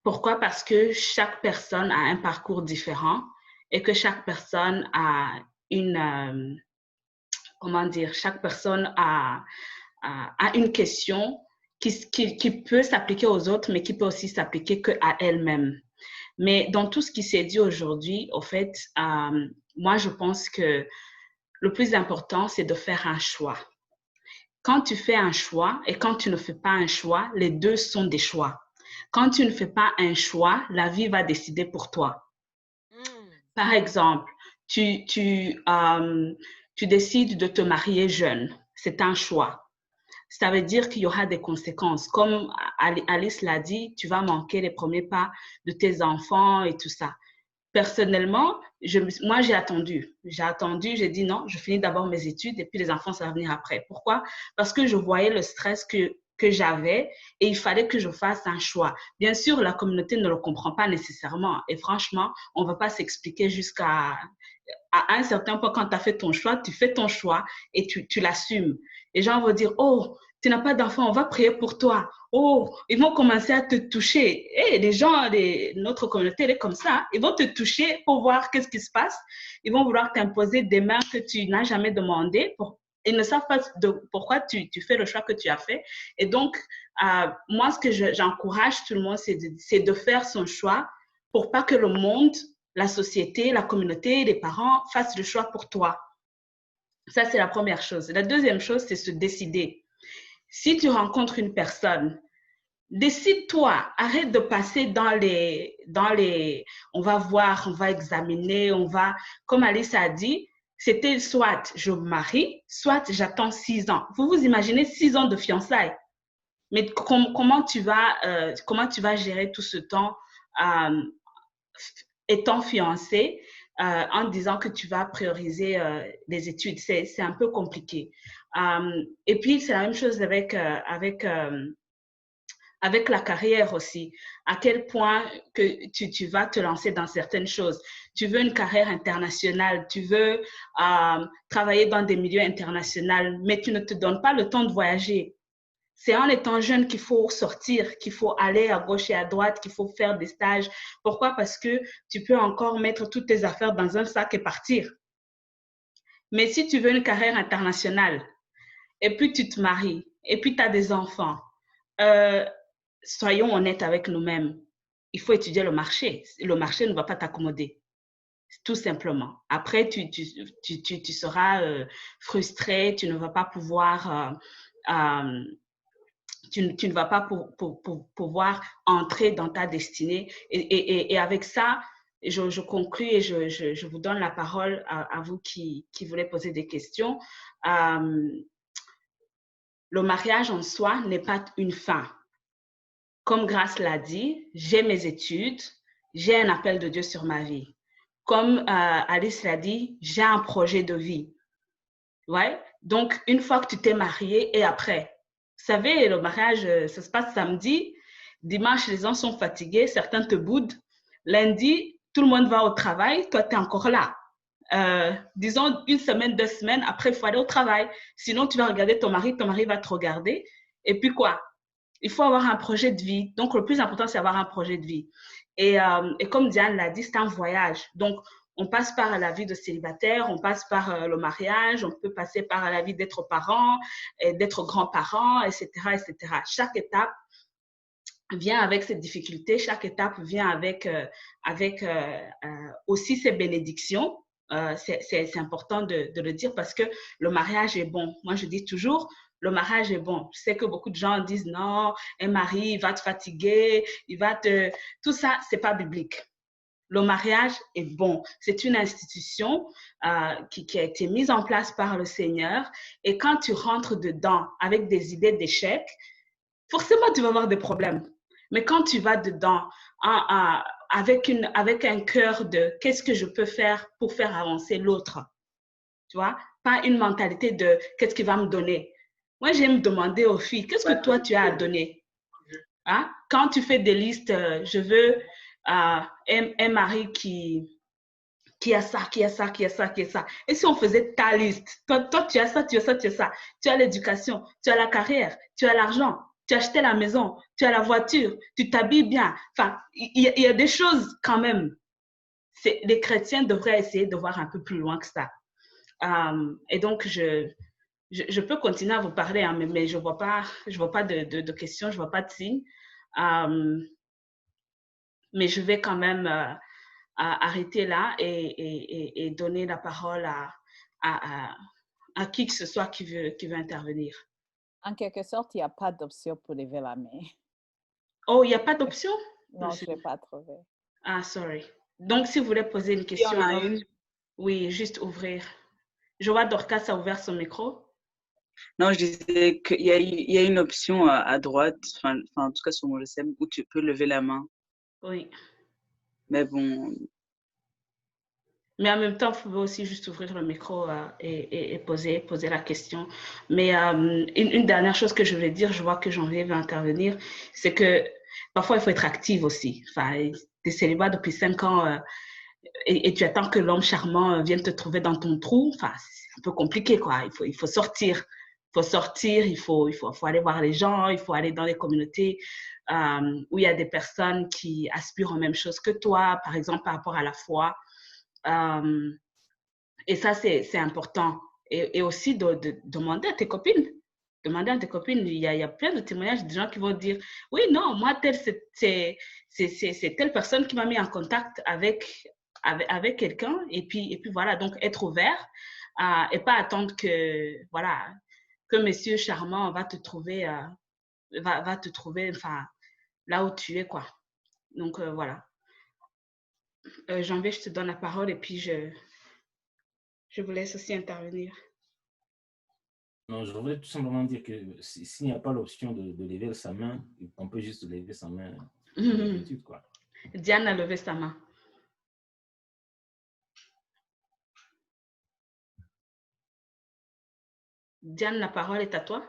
Pourquoi? Parce que chaque personne a un parcours différent et que chaque personne a chaque personne a une question qui peut s'appliquer aux autres, mais qui peut aussi s'appliquer qu'à elle-même. Mais dans tout ce qui s'est dit aujourd'hui, au fait, moi, je pense que le plus important, c'est de faire un choix. Quand tu fais un choix et quand tu ne fais pas un choix, les deux sont des choix. Quand tu ne fais pas un choix, la vie va décider pour toi. Par exemple, tu décides de te marier jeune. C'est un choix. Ça veut dire qu'il y aura des conséquences. Comme Alice l'a dit, tu vas manquer les premiers pas de tes enfants et tout ça. Personnellement, moi, j'ai attendu. J'ai dit non, je finis d'abord mes études et puis les enfants, ça va venir après. Pourquoi? Parce que je voyais le stress que j'avais et il fallait que je fasse un choix. Bien sûr, la communauté ne le comprend pas nécessairement et franchement, on ne va pas s'expliquer jusqu'à un certain point. Quand tu as fait ton choix, tu fais ton choix et tu l'assumes. Les gens vont dire, oh, tu n'as pas d'enfant, on va prier pour toi. Oh, ils vont commencer à te toucher. Et les gens, notre communauté, elle est comme ça. Ils vont te toucher pour voir qu'est-ce qui se passe. Ils vont vouloir t'imposer des mains que tu n'as jamais demandées. Ils ne savent pas pourquoi tu fais le choix que tu as fait. Et donc, moi, ce que j'encourage tout le monde, c'est de faire son choix pour pas que le monde, la société, la communauté, les parents fassent le choix pour toi. Ça, c'est la première chose. La deuxième chose, c'est se décider. Si tu rencontres une personne, décide-toi, arrête de passer dans les, on va voir, on va examiner, comme Alice a dit, c'était soit je me marie, soit j'attends 6 ans. Vous vous imaginez 6 ans de fiançailles. Mais comment tu vas gérer tout ce temps étant fiancé en disant que tu vas prioriser les études? C'est un peu compliqué. Et puis, c'est la même chose avec avec la carrière aussi. À quel point que tu vas te lancer dans certaines choses. Tu veux une carrière internationale, tu veux travailler dans des milieux internationaux, mais tu ne te donnes pas le temps de voyager. C'est en étant jeune qu'il faut sortir, qu'il faut aller à gauche et à droite, qu'il faut faire des stages. Pourquoi? Parce que tu peux encore mettre toutes tes affaires dans un sac et partir. Mais si tu veux une carrière internationale, et puis tu te maries, et puis tu as des enfants, soyons honnêtes avec nous-mêmes. Il faut étudier le marché. Le marché ne va pas t'accommoder, tout simplement. Après, tu seras frustré, tu ne vas pas pouvoir... tu ne vas pas pouvoir entrer dans ta destinée. Et avec ça, je conclue et je vous donne la parole à vous qui voulez poser des questions. Le mariage en soi n'est pas une fin. Comme Grace l'a dit, j'ai mes études, j'ai un appel de Dieu sur ma vie. Comme Alice l'a dit, j'ai un projet de vie. Ouais? Donc, une fois que tu t'es mariée et après, vous savez, le mariage, ça se passe samedi. Dimanche, les gens sont fatigués, certains te boudent. Lundi, tout le monde va au travail, toi, tu es encore là. Disons une semaine, 2 semaines, après, il faut aller au travail. Sinon, tu vas regarder ton mari va te regarder. Et puis quoi? Il faut avoir un projet de vie. Donc, le plus important, c'est avoir un projet de vie. Et comme Diane l'a dit, c'est un voyage. Donc, on passe par la vie de célibataire, on passe par le mariage, on peut passer par la vie d'être parent, d'être grand-parent, etc., etc. Chaque étape vient avec ses difficultés, chaque étape vient avec aussi ses bénédictions. C'est important de le dire parce que le mariage est bon. Moi, je dis toujours, le mariage est bon. Je sais que beaucoup de gens disent non, un mari, il va te fatiguer, il va te... Tout ça, c'est pas biblique. Le mariage est bon. C'est une institution qui a été mise en place par le Seigneur. Et quand tu rentres dedans avec des idées d'échec, forcément, tu vas avoir des problèmes. Mais quand tu vas dedans avec un cœur de qu'est-ce que je peux faire pour faire avancer l'autre, tu vois, pas une mentalité de qu'est-ce qu'il va me donner. Moi, j'aime demander aux filles, qu'est-ce que toi, tu as à donner? Hein? Quand tu fais des listes, je veux un mari qui a ça, qui a ça, qui a ça, qui a ça. Et si on faisait ta liste, toi, tu as ça, tu as ça, tu as ça. Tu as l'éducation, tu as la carrière, tu as l'argent, tu as acheté la maison, tu as la voiture, tu t'habilles bien. Enfin, il y a des choses quand même. Les chrétiens devraient essayer de voir un peu plus loin que ça. Et donc, je peux continuer à vous parler, hein, mais je vois pas de questions, je vois pas de signes. Mais je vais quand même arrêter là et donner la parole à qui que ce soit qui veut intervenir. En quelque sorte, il n'y a pas d'option pour lever la main. Oh, il n'y a pas d'option? Non, je ne l'ai pas trouvé. Ah, sorry. Donc, si vous voulez poser une question. Il y en a une. Oui, juste ouvrir. Je vois Dorcas a ouvert son micro. Non, je disais qu'il y a une option à droite, enfin, en tout cas sur mon GSM, où tu peux lever la main. Oui. Mais bon. Mais en même temps, vous pouvez aussi juste ouvrir le micro et poser la question. Mais une dernière chose que je voulais dire, je vois que Jean-Vier va intervenir, c'est que parfois, il faut être active aussi. Enfin, tu es célibat depuis 5 ans et tu attends que l'homme charmant vienne te trouver dans ton trou. Enfin, c'est un peu compliqué, quoi. Il faut sortir. Il faut sortir, il faut aller voir les gens, il faut aller dans les communautés où il y a des personnes qui aspirent aux mêmes choses que toi, par exemple, par rapport à la foi. Et ça, c'est important. Et aussi de demander à tes copines. Demander à tes copines. Il y a plein de témoignages de gens qui vont dire oui, non, moi, c'est telle personne qui m'a mis en contact avec quelqu'un. Et puis voilà, donc être ouvert et pas attendre que monsieur charmant va te trouver, va te trouver là où tu es, quoi. Donc voilà. Jean-Vier, je te donne la parole et puis je vous laisse aussi intervenir. Non, je voudrais tout simplement dire que s'il n'y a pas l'option de lever sa main, on peut juste lever sa main d'habitude, quoi. Diane a levé sa main. Diane, la parole est à toi.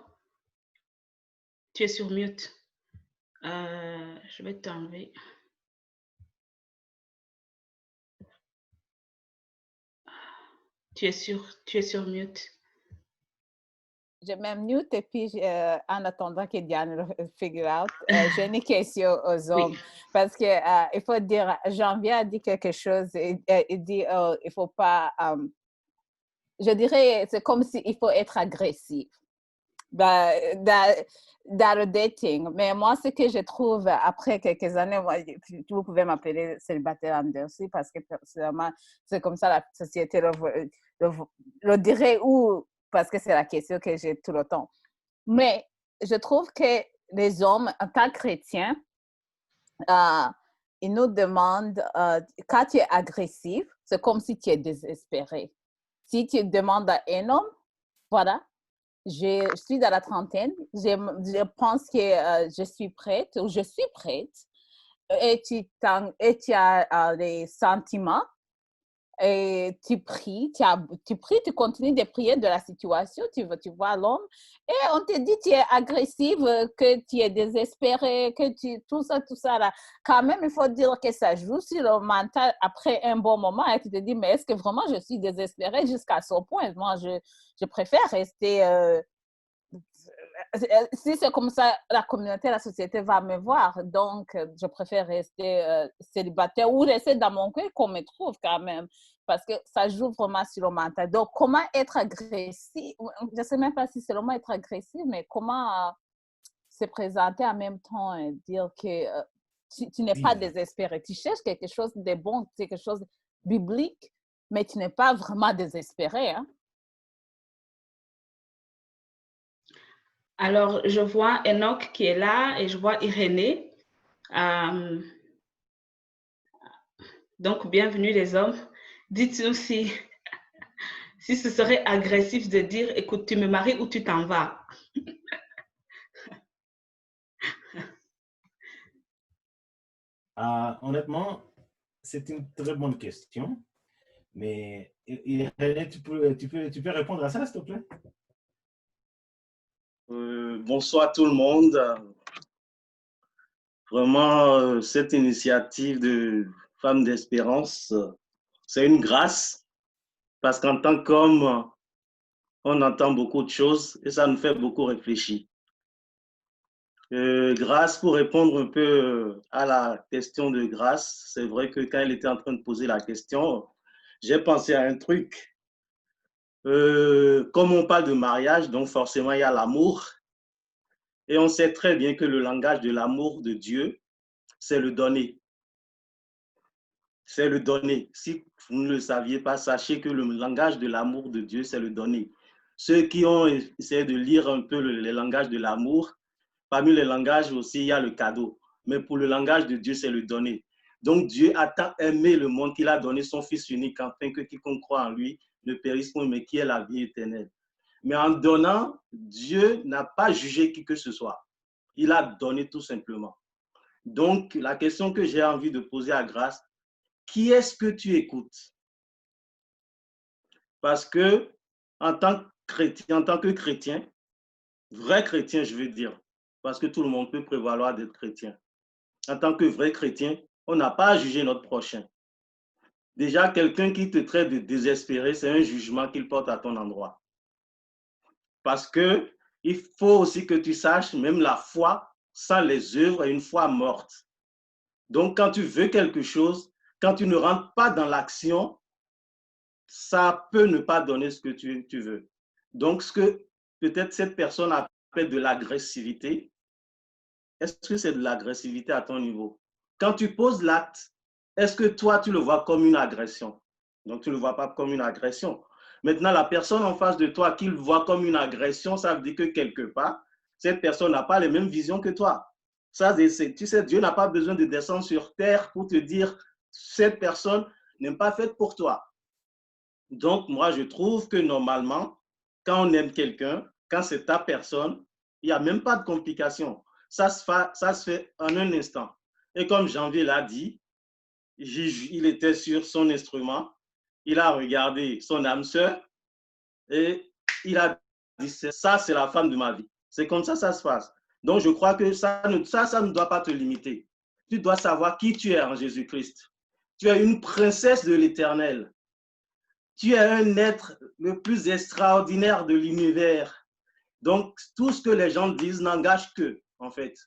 Tu es sur mute. Je vais t'enlever. Tu es sur mute. Je mets mute et puis en attendant que Diane le figure out, j'ai une question aux hommes. Oui. Parce que il faut dire, Janvier a dit quelque chose, il dit il faut pas, je dirais, c'est comme s'il faut être agressif dans le dating. Mais moi, ce que je trouve après quelques années, moi, vous pouvez m'appeler célibataire endurci parce que personnellement, c'est comme ça la société le dirait ou parce que c'est la question que j'ai tout le temps. Mais je trouve que les hommes, en tant que chrétiens, ils nous demandent, quand tu es agressif, c'est comme si tu es désespéré. Si tu demandes à un homme, voilà, je suis dans la trentaine, je pense que je suis prête ou je suis prête et tu as des sentiments et tu pries, tu continues de prier de la situation, tu vois l'homme et on te dit tu es agressive, que tu es désespéré, que tout ça là. Quand même, il faut dire que ça joue sur le mental après un bon moment et tu te dis mais est-ce que vraiment je suis désespérée jusqu'à ce point? Moi, je préfère rester si c'est comme ça, la communauté, la société va me voir. Donc, je préfère rester célibataire ou rester dans mon coin qu'on me trouve quand même. Parce que ça joue vraiment sur le mental. Donc, comment être agressif? Je ne sais même pas si c'est vraiment être agressif, mais comment se présenter en même temps et dire que tu n'es pas désespéré. Tu cherches quelque chose de bon, quelque chose de biblique, mais tu n'es pas vraiment désespéré. Hein? Alors, je vois Enoch qui est là et je vois Irénée. Donc, bienvenue les hommes. Dites-nous si ce serait agressif de dire, écoute, tu me maries ou tu t'en vas. Honnêtement, c'est une très bonne question. Mais Irénée, tu peux répondre à ça, s'il te plaît? Bonsoir tout le monde. Vraiment, cette initiative de Femmes d'Espérance, c'est une grâce parce qu'en tant qu'homme, on entend beaucoup de choses et ça nous fait beaucoup réfléchir. Grâce, pour répondre un peu à la question de Grâce, c'est vrai que quand elle était en train de poser la question, j'ai pensé à un truc. Comme on parle de mariage, donc forcément il y a l'amour. Et on sait très bien que le langage de l'amour de Dieu, c'est le donner. C'est le donner. Si vous ne le saviez pas, sachez que le langage de l'amour de Dieu, c'est le donner. Ceux qui ont essayé de lire un peu les langages de l'amour, parmi les langages aussi, il y a le cadeau. Mais pour le langage de Dieu, c'est le donner. Donc Dieu a tant aimé le monde qu'il a donné son Fils unique, afin que quiconque croit en lui ne périsse point, mais qui ait la vie éternelle. Mais en donnant, Dieu n'a pas jugé qui que ce soit. Il a donné tout simplement. Donc, la question que j'ai envie de poser à Grâce, qui est-ce que tu écoutes? Parce que en tant que chrétien, vrai chrétien, je veux dire, parce que tout le monde peut prévaloir d'être chrétien. En tant que vrai chrétien, on n'a pas à juger notre prochain. Déjà, quelqu'un qui te traite de désespéré, c'est un jugement qu'il porte à ton endroit. Parce que il faut aussi que tu saches, même la foi sans les œuvres est une foi morte. Donc, quand tu veux quelque chose, quand tu ne rentres pas dans l'action, ça peut ne pas donner ce que tu veux. Donc, ce que peut-être cette personne appelle de l'agressivité, est-ce que c'est de l'agressivité à ton niveau? Quand tu poses l'acte, est-ce que toi, tu le vois comme une agression? Donc, tu ne le vois pas comme une agression. Maintenant, la personne en face de toi qui le voit comme une agression, ça veut dire que quelque part, cette personne n'a pas les mêmes visions que toi. Ça, tu sais, Dieu n'a pas besoin de descendre sur terre pour te dire cette personne n'est pas faite pour toi. Donc, moi, je trouve que normalement, quand on aime quelqu'un, quand c'est ta personne, il n'y a même pas de complications. Ça se fait en un instant. Et comme Janvier l'a dit, il était sur son instrument, il a regardé son âme sœur et il a dit, ça, c'est la femme de ma vie. C'est comme ça se passe. Donc, je crois que ça ne doit pas te limiter. Tu dois savoir qui tu es en Jésus-Christ. Tu es une princesse de l'Éternel. Tu es un être le plus extraordinaire de l'univers. Donc, tout ce que les gens disent n'engage que, en fait.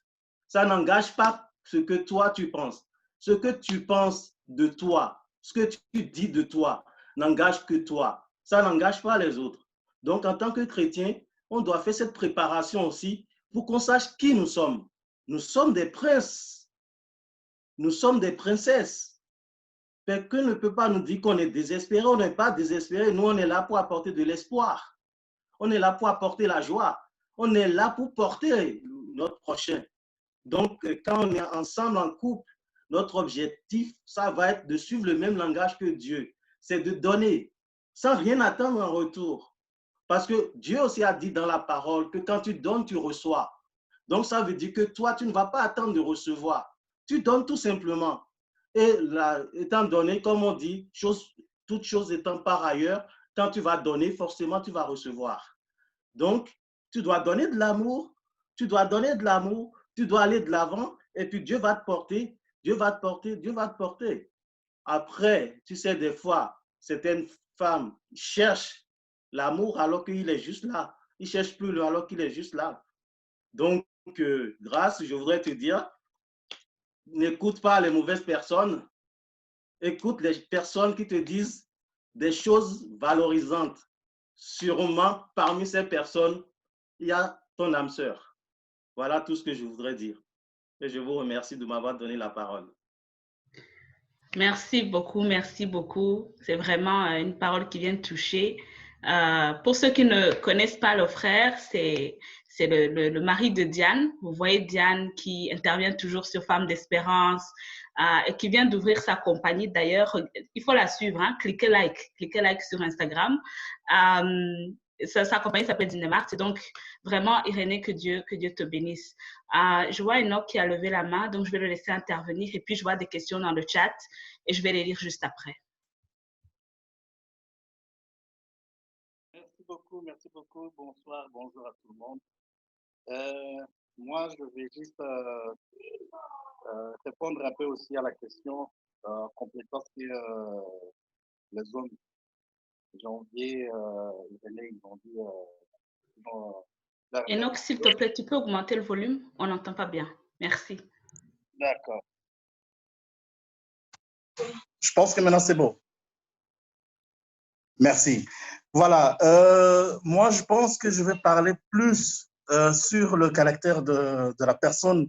Ça n'engage pas ce que toi, tu penses. Ce que tu penses de toi, ce que tu dis de toi, n'engage que toi. Ça n'engage pas les autres. Donc, en tant que chrétien, on doit faire cette préparation aussi pour qu'on sache qui nous sommes. Nous sommes des princes. Nous sommes des princesses. Quelqu'un ne peut pas nous dire qu'on est désespéré. On n'est pas désespéré. Nous, on est là pour apporter de l'espoir. On est là pour apporter la joie. On est là pour porter notre prochain. Donc, quand on est ensemble en couple, notre objectif, ça va être de suivre le même langage que Dieu. C'est de donner sans rien attendre en retour. Parce que Dieu aussi a dit dans la parole que quand tu donnes, tu reçois. Donc, ça veut dire que toi, tu ne vas pas attendre de recevoir. Tu donnes tout simplement. Et là, étant donné, comme on dit, toutes choses étant par ailleurs, quand tu vas donner, forcément, tu vas recevoir. Donc, tu dois donner de l'amour, tu dois donner de l'amour, tu dois aller de l'avant, et puis Dieu va te porter, Dieu va te porter, Dieu va te porter. Après, tu sais, des fois, certaines femmes cherchent l'amour alors qu'il est juste là. Ils ne cherchent plus alors qu'il est juste là. Donc, grâce, je voudrais te dire, n'écoute pas les mauvaises personnes, écoute les personnes qui te disent des choses valorisantes. Sûrement, parmi ces personnes, il y a ton âme sœur. Voilà tout ce que je voudrais dire. Et je vous remercie de m'avoir donné la parole. Merci beaucoup, merci beaucoup. C'est vraiment une parole qui vient toucher. Pour ceux qui ne connaissent pas le frère, c'est le mari de Diane. Vous voyez Diane qui intervient toujours sur Femmes d'Espérance et qui vient d'ouvrir sa compagnie. D'ailleurs, il faut la suivre, hein? Cliquez like sur Instagram. Sa compagnie s'appelle Dynemark. Donc, vraiment, Irénée, que Dieu te bénisse. Je vois Enoch qui a levé la main, donc je vais le laisser intervenir. Et puis, je vois des questions dans le chat et je vais les lire juste après. Merci beaucoup. Bonsoir, bonjour à tout le monde. Moi, je vais juste répondre un peu aussi à la question, complétant ce que les hommes janvier, ils ont dit. Enoch, s'il te plaît, tu peux augmenter le volume? On n'entend pas bien. Merci. D'accord. Je pense que maintenant, c'est bon. Merci. Voilà. Moi, je pense que je vais parler plus sur le caractère de la personne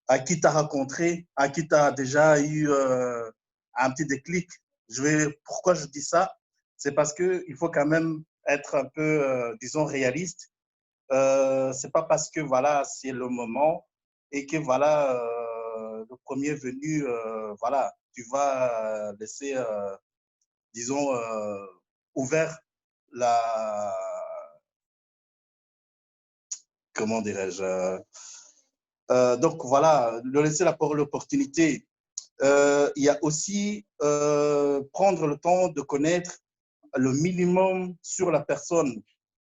à qui tu as rencontré, à qui tu as déjà eu un petit déclic. Pourquoi je dis ça? C'est parce qu'il faut quand même être un peu, disons, réaliste. C'est pas parce que voilà, c'est le moment et que voilà, le premier venu, voilà, tu vas laisser, disons, ouvert la, comment dirais-je, donc voilà, le laisser l'opportunité. Il y a aussi prendre le temps de connaître le minimum sur la personne.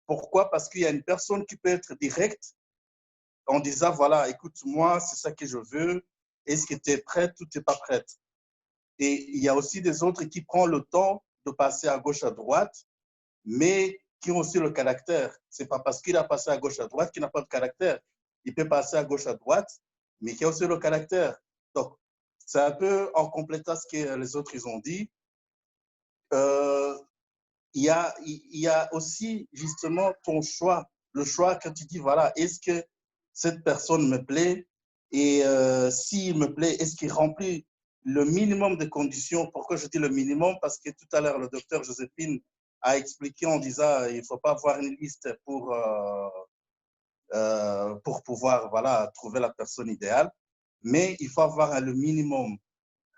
Pourquoi? Parce qu'il y a une personne qui peut être directe en disant, voilà, écoute, moi, c'est ça que je veux. Est-ce que tu es prête ou tu n'es pas prête? Et il y a aussi des autres qui prennent le temps de passer à gauche, à droite, mais qui ont aussi le caractère. Ce n'est pas parce qu'il a passé à gauche, à droite qu'il n'a pas de caractère. Il peut passer à gauche, à droite, mais qui a aussi le caractère. Donc, c'est un peu en complétant ce que les autres ils ont dit. Il y a aussi justement ton choix. Le choix quand tu dis, voilà, est-ce que cette personne me plaît? Et s'il me plaît, est-ce qu'il remplit le minimum de conditions? Pourquoi je dis le minimum? Parce que tout à l'heure, le docteur Joséphine a expliqué en disant il ne faut pas avoir une liste pour pouvoir voilà, trouver la personne idéale, mais il faut avoir le minimum.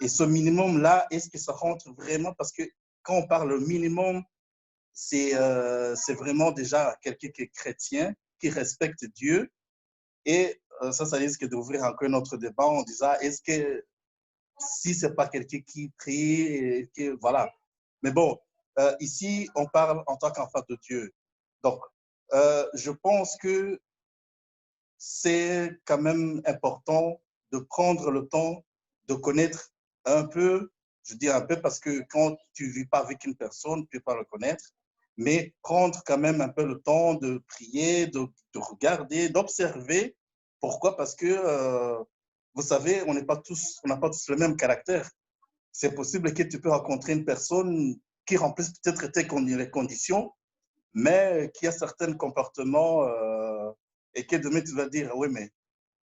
Et ce minimum-là, est-ce que ça rentre vraiment? Parce que quand on parle le minimum, c'est vraiment déjà quelqu'un qui est chrétien, qui respecte Dieu. Et ça risque d'ouvrir encore un autre débat en disant, est-ce que si ce n'est pas quelqu'un qui prie, voilà. Mais bon, ici, on parle en tant qu'enfant de Dieu. Donc, je pense que c'est quand même important de prendre le temps de connaître un peu, je dis un peu parce que quand tu ne vis pas avec une personne, tu ne peux pas le connaître, mais prendre quand même un peu le temps de prier, de regarder, d'observer. Pourquoi? Parce que, vous savez, on n'a pas tous le même caractère. C'est possible que tu peux rencontrer une personne qui remplisse peut-être les conditions, mais qui a certains comportements et que demain tu vas dire, oui, mais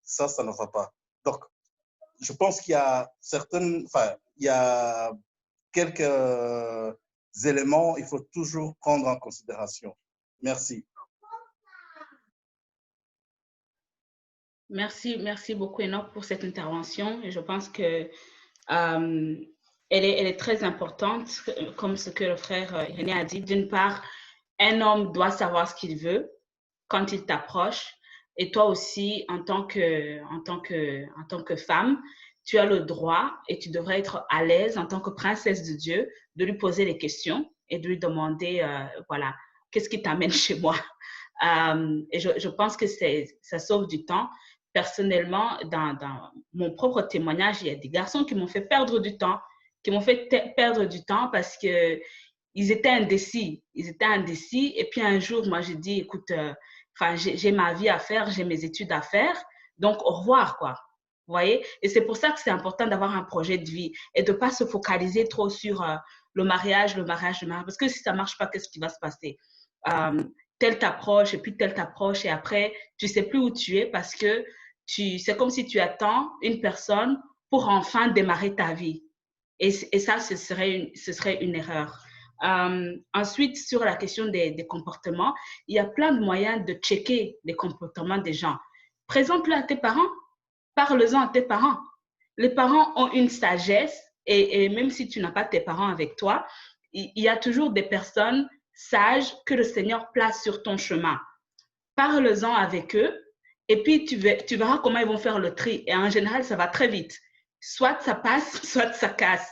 ça ne va pas. Donc, je pense qu'il y a il y a quelques éléments il faut toujours prendre en considération. Merci. Merci beaucoup, Enoch, pour cette intervention. Et je pense que elle est très importante, comme ce que le frère Irénée a dit. D'une part, un homme doit savoir ce qu'il veut quand il t'approche. Et toi aussi, en tant que femme, tu as le droit et tu devrais être à l'aise en tant que princesse de Dieu de lui poser des questions et de lui demander, voilà, qu'est-ce qui t'amène chez moi? Et je pense que ça sauve du temps. Personnellement, dans mon propre témoignage, il y a des garçons qui m'ont fait perdre du temps, parce que ils étaient indécis. Et puis un jour, moi, j'ai dit, écoute, j'ai ma vie à faire, j'ai mes études à faire, donc au revoir, quoi. Vous voyez? Et c'est pour ça que c'est important d'avoir un projet de vie et de ne pas se focaliser trop sur le mariage, parce que si ça ne marche pas, qu'est-ce qui va se passer? Telle t'approche, et puis telle t'approche, et après, tu ne sais plus où tu es parce que c'est comme si tu attends une personne pour enfin démarrer ta vie. Et ça, ce serait une erreur. Ensuite, sur la question des comportements, il y a plein de moyens de checker les comportements des gens. Présente-le à tes parents, parle-en à tes parents. Les parents ont une sagesse et même si tu n'as pas tes parents avec toi, il y a toujours des personnes sages que le Seigneur place sur ton chemin. Parle-en avec eux et puis tu verras comment ils vont faire le tri. Et en général, ça va très vite. Soit ça passe, soit ça casse.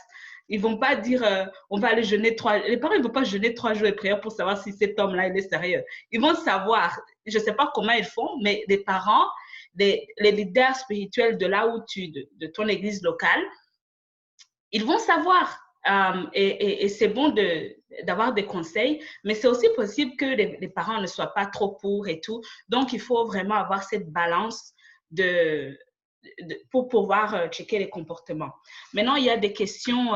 Ils ne vont pas dire on va aller jeûner 3 jours. Les parents ne vont pas jeûner 3 jours et prier pour savoir si cet homme-là il est sérieux. Ils vont savoir. Je ne sais pas comment ils font, mais les parents, les leaders spirituels de là où de ton église locale, ils vont savoir. Et c'est bon d'avoir des conseils, mais c'est aussi possible que les parents ne soient pas trop pour et tout. Donc, il faut vraiment avoir cette balance pour pouvoir checker les comportements. Maintenant, il y a des questions,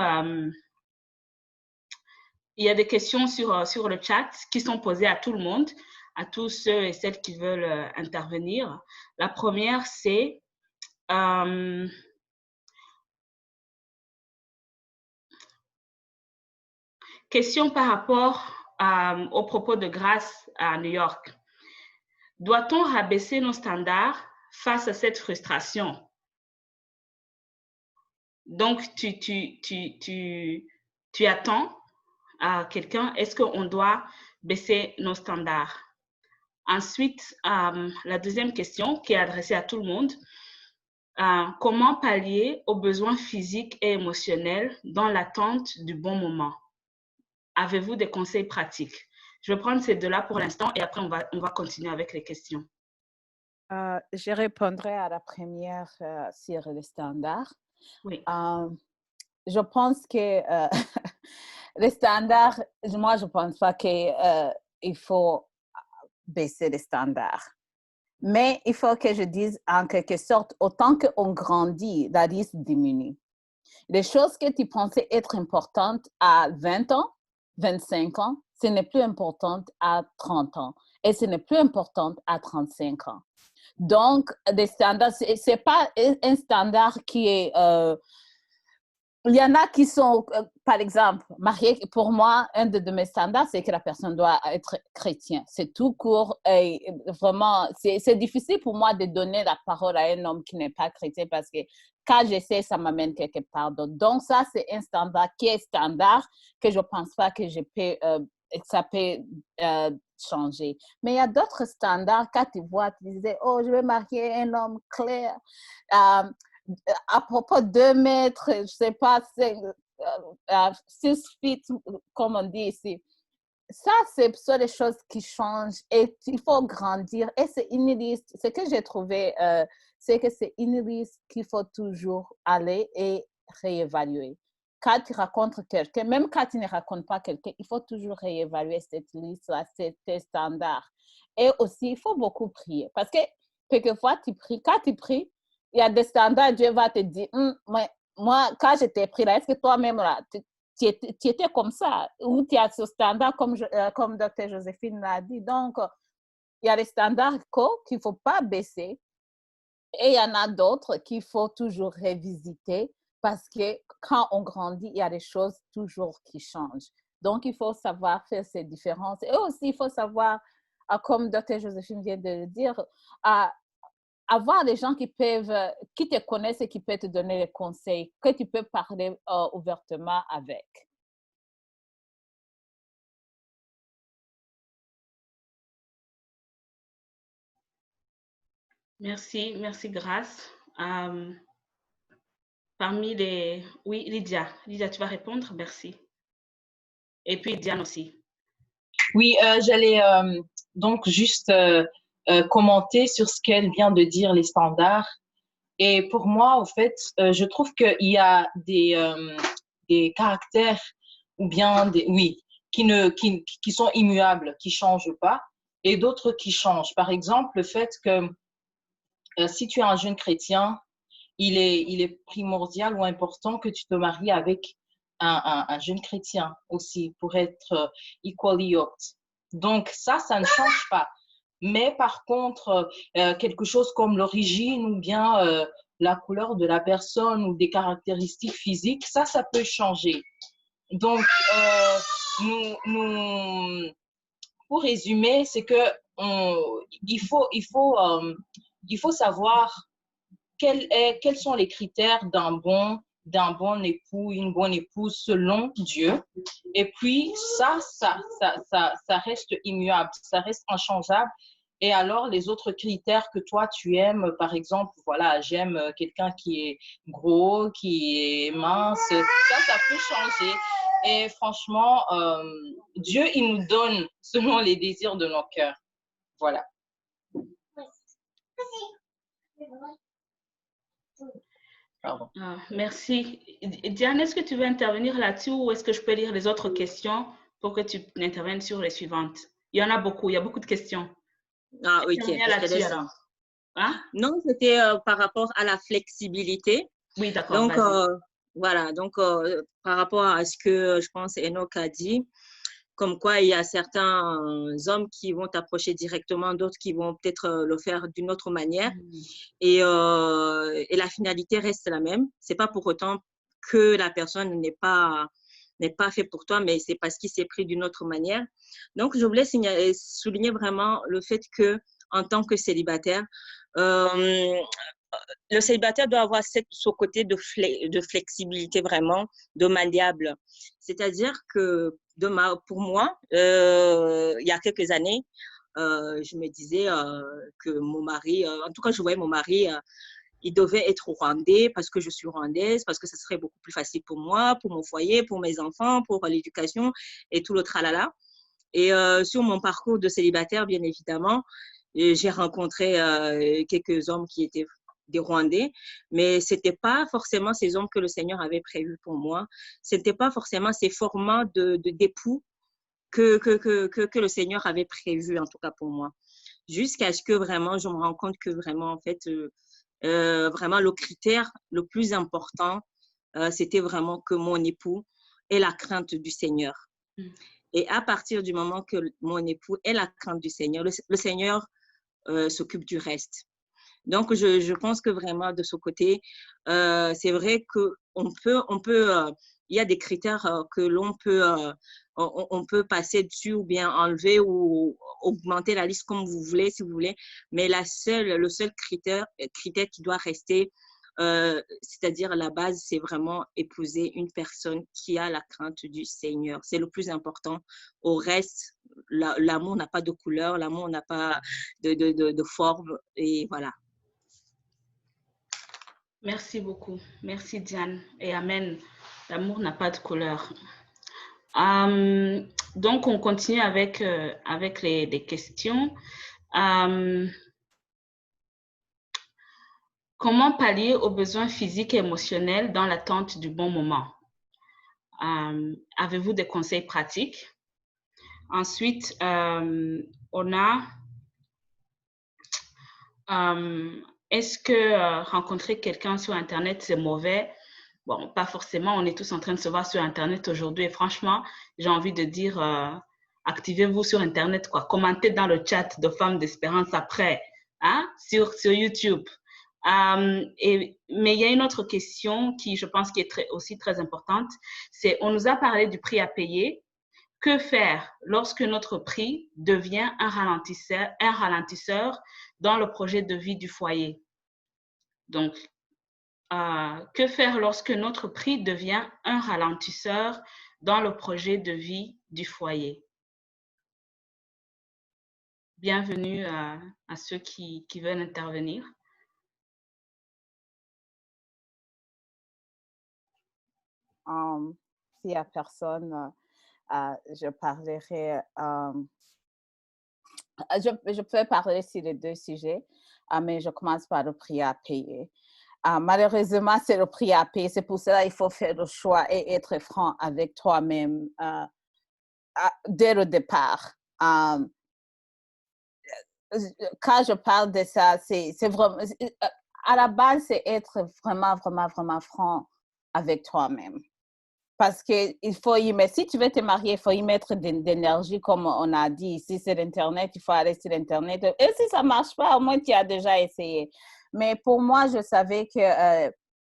sur le chat qui sont posées à tout le monde, à tous ceux et celles qui veulent intervenir. La première, c'est question par rapport au propos de grâce à New York. Doit-on rabaisser nos standards face à cette frustration? Donc, tu attends à quelqu'un, est-ce qu'on doit baisser nos standards? Ensuite, la deuxième question qui est adressée à tout le monde, comment pallier aux besoins physiques et émotionnels dans l'attente du bon moment? Avez-vous des conseils pratiques? Je vais prendre ces deux-là pour l'instant et après, on va continuer avec les questions. Je répondrai à la première sur les standards. Oui. Je pense que les standards, moi, je ne pense pas qu'il faut baisser les standards. Mais il faut que je dise en quelque sorte, autant qu'on grandit, la liste diminue. Les choses que tu pensais être importantes à 20 ans, 25 ans, ce n'est plus important à 30 ans et ce n'est plus important à 35 ans. Donc, des standards, ce n'est pas un standard qui est... il y en a qui sont, par exemple, mariés. Pour moi, un de mes standards, c'est que la personne doit être chrétienne. C'est tout court. Et vraiment, c'est difficile pour moi de donner la parole à un homme qui n'est pas chrétien parce que quand j'essaie, ça m'amène quelque part d'autre. Donc, ça, c'est un standard qui est standard que je ne pense pas que ça peut changer. Mais il y a d'autres standards. Quand tu vois, tu disais, oh, je vais marier un homme clair. À propos de 2 mètres, je ne sais pas, 6 feet, comme on dit ici. ça, ce sont les choses qui changent et il faut grandir. Et c'est une liste. Ce que j'ai trouvé, c'est que c'est une liste qu'il faut toujours aller et réévaluer. Quand tu rencontres quelqu'un, même quand tu ne rencontres pas quelqu'un, il faut toujours réévaluer cette liste-là, tes standards. Et aussi, il faut beaucoup prier. Parce que quelquefois, tu pries. Quand tu pries, il y a des standards, Dieu va te dire, moi, quand je t'ai pris là, est-ce que toi-même, là, tu étais comme ça, ou tu as ce standard, comme Dr. Joséphine l'a dit. Donc, il y a les standards qu'il ne faut pas baisser et il y en a d'autres qu'il faut toujours révisiter parce que quand on grandit, il y a des choses toujours qui changent. Donc, il faut savoir faire ces différences. Et aussi, il faut savoir, comme Dr. Joséphine vient de le dire, avoir des gens qui te connaissent et qui peuvent te donner des conseils, que tu peux parler ouvertement avec. Merci, merci Grace. Parmi les... Oui, Lydia. Lydia, tu vas répondre? Merci. Et puis Diane aussi. Oui, j'allais donc juste commenter sur ce qu'elle vient de dire, les standards. Et pour moi, au fait, je trouve qu'il y a des caractères ou bien qui sont immuables, qui changent pas, et d'autres qui changent. Par exemple, le fait que si tu es un jeune chrétien, il est primordial ou important que tu te maries avec un jeune chrétien aussi pour être equally yoked. Donc ça ne change pas. Mais par contre, quelque chose comme l'origine ou bien la couleur de la personne ou des caractéristiques physiques, ça peut changer. Donc, pour résumer, c'est que il faut savoir quels sont les critères d'un bon époux, une bonne épouse selon Dieu. Et puis, ça reste immuable, ça reste inchangeable. Et alors, les autres critères que toi, tu aimes, par exemple, voilà, j'aime quelqu'un qui est gros, qui est mince, ça peut changer. Et franchement, Dieu, il nous donne selon les désirs de nos cœurs. Voilà. Merci. Diane, est-ce que tu veux intervenir là-dessus ou est-ce que je peux lire les autres questions pour que tu interviennes sur les suivantes? Il y en a beaucoup, il y a beaucoup de questions. Ah, ok. Là-dessus, alors. Hein? Non, c'était par rapport à la flexibilité. Oui, d'accord. Donc, voilà. Donc, par rapport à ce que je pense Enoch a dit, comme quoi il y a certains hommes qui vont t'approcher directement, d'autres qui vont peut-être le faire d'une autre manière. Et la finalité reste la même. C'est pas pour autant que la personne n'est pas fait pour toi, mais c'est parce qu'il s'est pris d'une autre manière. Donc, je voulais souligner vraiment le fait que, en tant que célibataire, le célibataire doit avoir ce côté de flexibilité vraiment, de malléable. C'est-à-dire que pour moi, il y a quelques années, je me disais que mon mari, en tout cas, je voyais mon mari, il devait être rwandais parce que je suis rwandaise, parce que ce serait beaucoup plus facile pour moi, pour mon foyer, pour mes enfants, pour l'éducation et tout le tralala. Et sur mon parcours de célibataire, bien évidemment, j'ai rencontré quelques hommes qui étaient des Rwandais, mais ce n'était pas forcément ces hommes que le Seigneur avait prévus pour moi. Ce n'était pas forcément ces formats d'époux que le Seigneur avait prévu, en tout cas pour moi. Jusqu'à ce que vraiment, je me rends compte que vraiment, en fait, vraiment le critère le plus important, c'était vraiment que mon époux ait la crainte du Seigneur. Et à partir du moment que mon époux ait la crainte du Seigneur, le Seigneur s'occupe du reste. Donc, je pense que vraiment, de ce côté, c'est vrai qu'on peut, il y a des critères que l'on peut, on peut passer dessus ou bien enlever ou augmenter la liste comme vous voulez, si vous voulez. Mais le seul critère qui doit rester, c'est-à-dire la base, c'est vraiment épouser une personne qui a la crainte du Seigneur. C'est le plus important. Au reste, l'amour n'a pas de couleur, l'amour n'a pas de forme et voilà. Merci beaucoup. Merci Diane. Et Amen. L'amour n'a pas de couleur. Donc, on continue avec les questions. Comment pallier aux besoins physiques et émotionnels dans l'attente du bon moment? Avez-vous des conseils pratiques? Ensuite, on a est-ce que rencontrer quelqu'un sur Internet, c'est mauvais? Bon, pas forcément. On est tous en train de se voir sur Internet aujourd'hui. Et franchement, j'ai envie de dire, activez-vous sur Internet, quoi. Commentez dans le chat de Femmes d'Espérance après, hein, sur YouTube. Mais il y a une autre question qui, je pense, qui est aussi très importante. C'est, on nous a parlé du prix à payer. Que faire lorsque notre prix devient un ralentisseur dans le projet de vie du foyer? Donc, que faire lorsque notre prix devient un ralentisseur dans le projet de vie du foyer? Bienvenue à ceux qui veulent intervenir. S'il n'y a personne, je parlerai. Je peux parler sur les deux sujets, mais je commence par le prix à payer. Malheureusement, c'est le prix à payer. C'est pour cela qu'il faut faire le choix et être franc avec toi-même dès le départ. Quand je parle de ça, c'est vraiment, à la base, c'est être vraiment, vraiment, vraiment franc avec toi-même. Parce qu'il faut y mettre, si tu veux te marier, il faut y mettre d'énergie, comme on a dit. Si c'est l'Internet, il faut aller sur l'Internet. Et si ça ne marche pas, au moins tu as déjà essayé. Mais pour moi, je savais que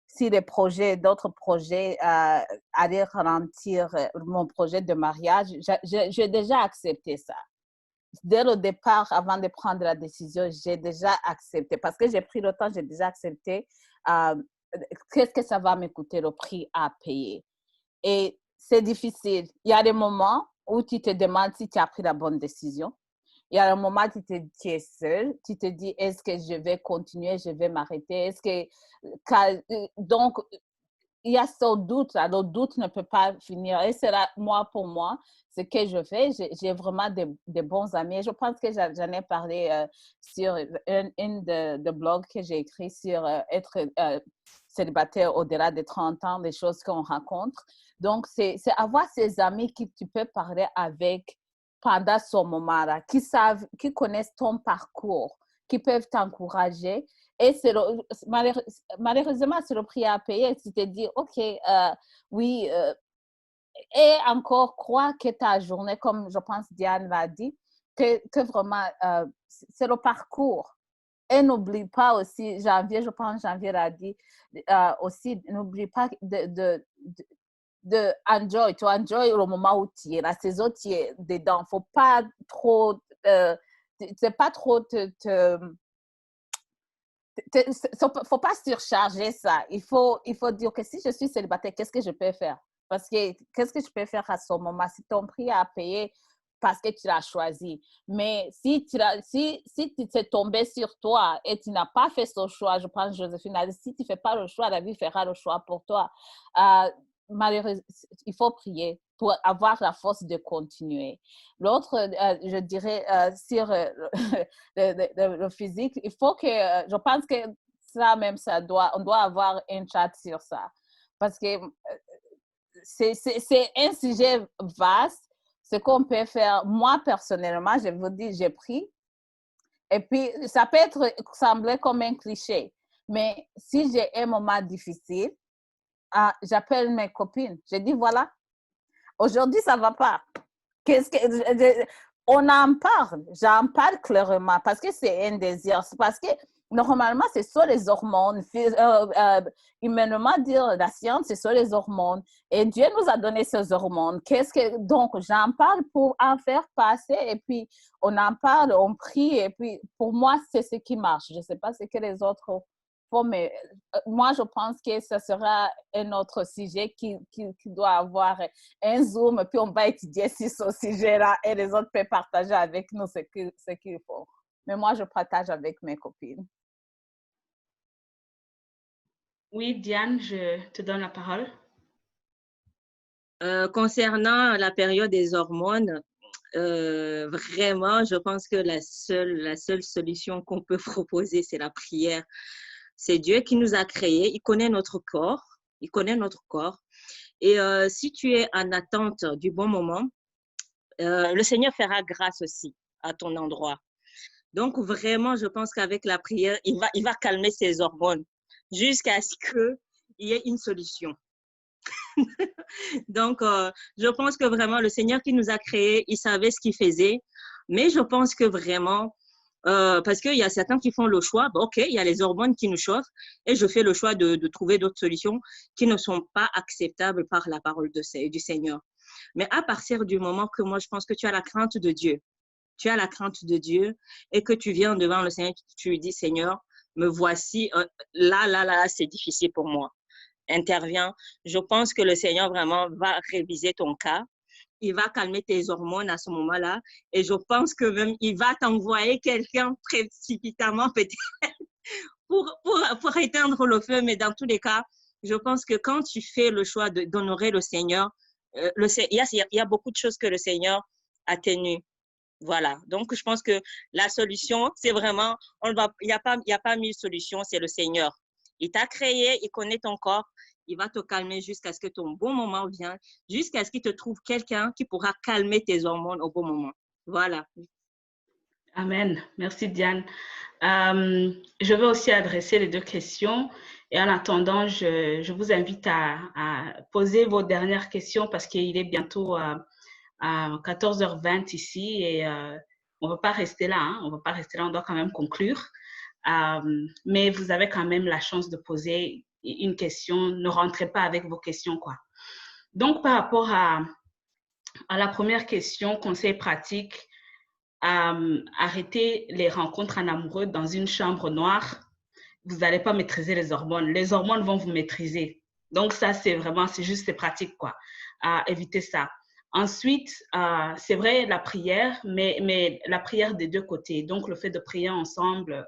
si d'autres projets allaient ralentir mon projet de mariage, j'ai déjà accepté ça. Dès le départ, avant de prendre la décision, j'ai déjà accepté. Parce que j'ai pris le temps, j'ai déjà accepté qu'est-ce que ça va me coûter le prix à payer. Et c'est difficile. Il y a des moments où tu te demandes si tu as pris la bonne décision. Il y a un moment où tu es seul. Tu te dis, est-ce que je vais continuer, je vais m'arrêter? Donc, il y a ce doute là. Le doute ne peut pas finir. Et c'est là, pour moi, ce que je fais. J'ai vraiment des bons amis. Je pense que j'en ai parlé sur une de blogs que j'ai écrit sur être célibataire au-delà de 30 ans, des choses qu'on rencontre. Donc, c'est avoir ces amis qui tu peux parler avec pendant ce moment-là, qui connaissent ton parcours, qui peuvent t'encourager. Et malheureusement, c'est le prix à payer. Tu te dis, OK, oui, et encore croire que ta journée, comme je pense Diane l'a dit, que vraiment, c'est le parcours. Et n'oublie pas aussi, je pense Janvier l'a dit aussi, n'oublie pas de enjoy, tu enjoy le moment où tu es, la saison tu es dedans. Faut pas trop, c'est pas trop faut pas surcharger ça. Il faut dire que si je suis célibataire, qu'est-ce que je peux faire? Parce que qu'est-ce que je peux faire à ce moment? Si ton prix à payer parce que tu l'as choisi. Mais si tu t'es tombé sur toi et tu n'as pas fait ce choix, je pense, Joséphine a dit, si tu ne fais pas le choix, la vie fera le choix pour toi. Malheureusement, il faut prier pour avoir la force de continuer. L'autre, je dirais, sur le physique, il faut que, je pense que ça même, on doit avoir un chat sur ça. Parce que c'est un sujet vaste. Ce qu'on peut faire, moi personnellement, je vous dis, j'ai pris. Et puis, ça peut sembler comme un cliché. Mais si j'ai un moment difficile, j'appelle mes copines. Je dis, voilà, aujourd'hui, ça ne va pas. On en parle. J'en parle clairement parce que c'est un désir. Parce que normalement, c'est sur les hormones. Humainement, dire la science, c'est sur les hormones. Et Dieu nous a donné ces hormones. Donc, j'en parle pour en faire passer. Et puis, on en parle, on prie. Et puis, pour moi, c'est ce qui marche. Je ne sais pas ce que les autres font, mais moi, je pense que ce sera un autre sujet qui doit avoir un Zoom. Puis, on va étudier sur ce sujet-là et les autres peuvent partager avec nous ce qu'il faut. Mais moi, je partage avec mes copines. Oui, Diane, je te donne la parole. Concernant la période des hormones, vraiment, je pense que la seule solution qu'on peut proposer, c'est la prière. C'est Dieu qui nous a créés, il connaît notre corps, il connaît notre corps. Et si tu es en attente du bon moment, le Seigneur fera grâce aussi à ton endroit. Donc, vraiment, je pense qu'avec la prière, il va calmer ses hormones jusqu'à ce qu'il y ait une solution. Donc, je pense que vraiment, le Seigneur qui nous a créés, il savait ce qu'il faisait. Mais je pense que vraiment, parce qu'il y a certains qui font le choix, bon, OK, il y a les hormones qui nous chauffent et je fais le choix de trouver d'autres solutions qui ne sont pas acceptables par la parole du Seigneur. Mais à partir du moment que moi, je pense que tu as la crainte de Dieu, tu as la crainte de Dieu et que tu viens devant le Seigneur, tu lui dis, Seigneur, me voici, là, c'est difficile pour moi. Intervient. Je pense que le Seigneur vraiment va réviser ton cas. Il va calmer tes hormones à ce moment-là. Et je pense que même il va t'envoyer quelqu'un précipitamment peut-être pour éteindre le feu. Mais dans tous les cas, je pense que quand tu fais le choix d'honorer le Seigneur, il y a beaucoup de choses que le Seigneur atténue. Voilà. Donc, je pense que la solution, c'est vraiment, il n'y a pas mille solutions, c'est le Seigneur. Il t'a créé, il connaît ton corps, il va te calmer jusqu'à ce que ton bon moment vienne, jusqu'à ce qu'il te trouve quelqu'un qui pourra calmer tes hormones au bon moment. Voilà. Amen. Merci, Diane. Je vais aussi adresser les deux questions. Et en attendant, je vous invite à poser vos dernières questions parce qu'il est bientôt à 14h20 ici et on ne va pas rester là. On ne va pas rester là, on doit quand même conclure. Mais vous avez quand même la chance de poser une question. Ne rentrez pas avec vos questions, quoi. Donc, par rapport à la première question, conseil pratique, arrêtez les rencontres en amoureux dans une chambre noire. Vous n'allez pas maîtriser les hormones. Les hormones vont vous maîtriser. Donc, ça, c'est juste pratique, quoi. Évitez ça. Ensuite, c'est vrai, la prière, mais la prière des deux côtés. Donc, le fait de prier ensemble,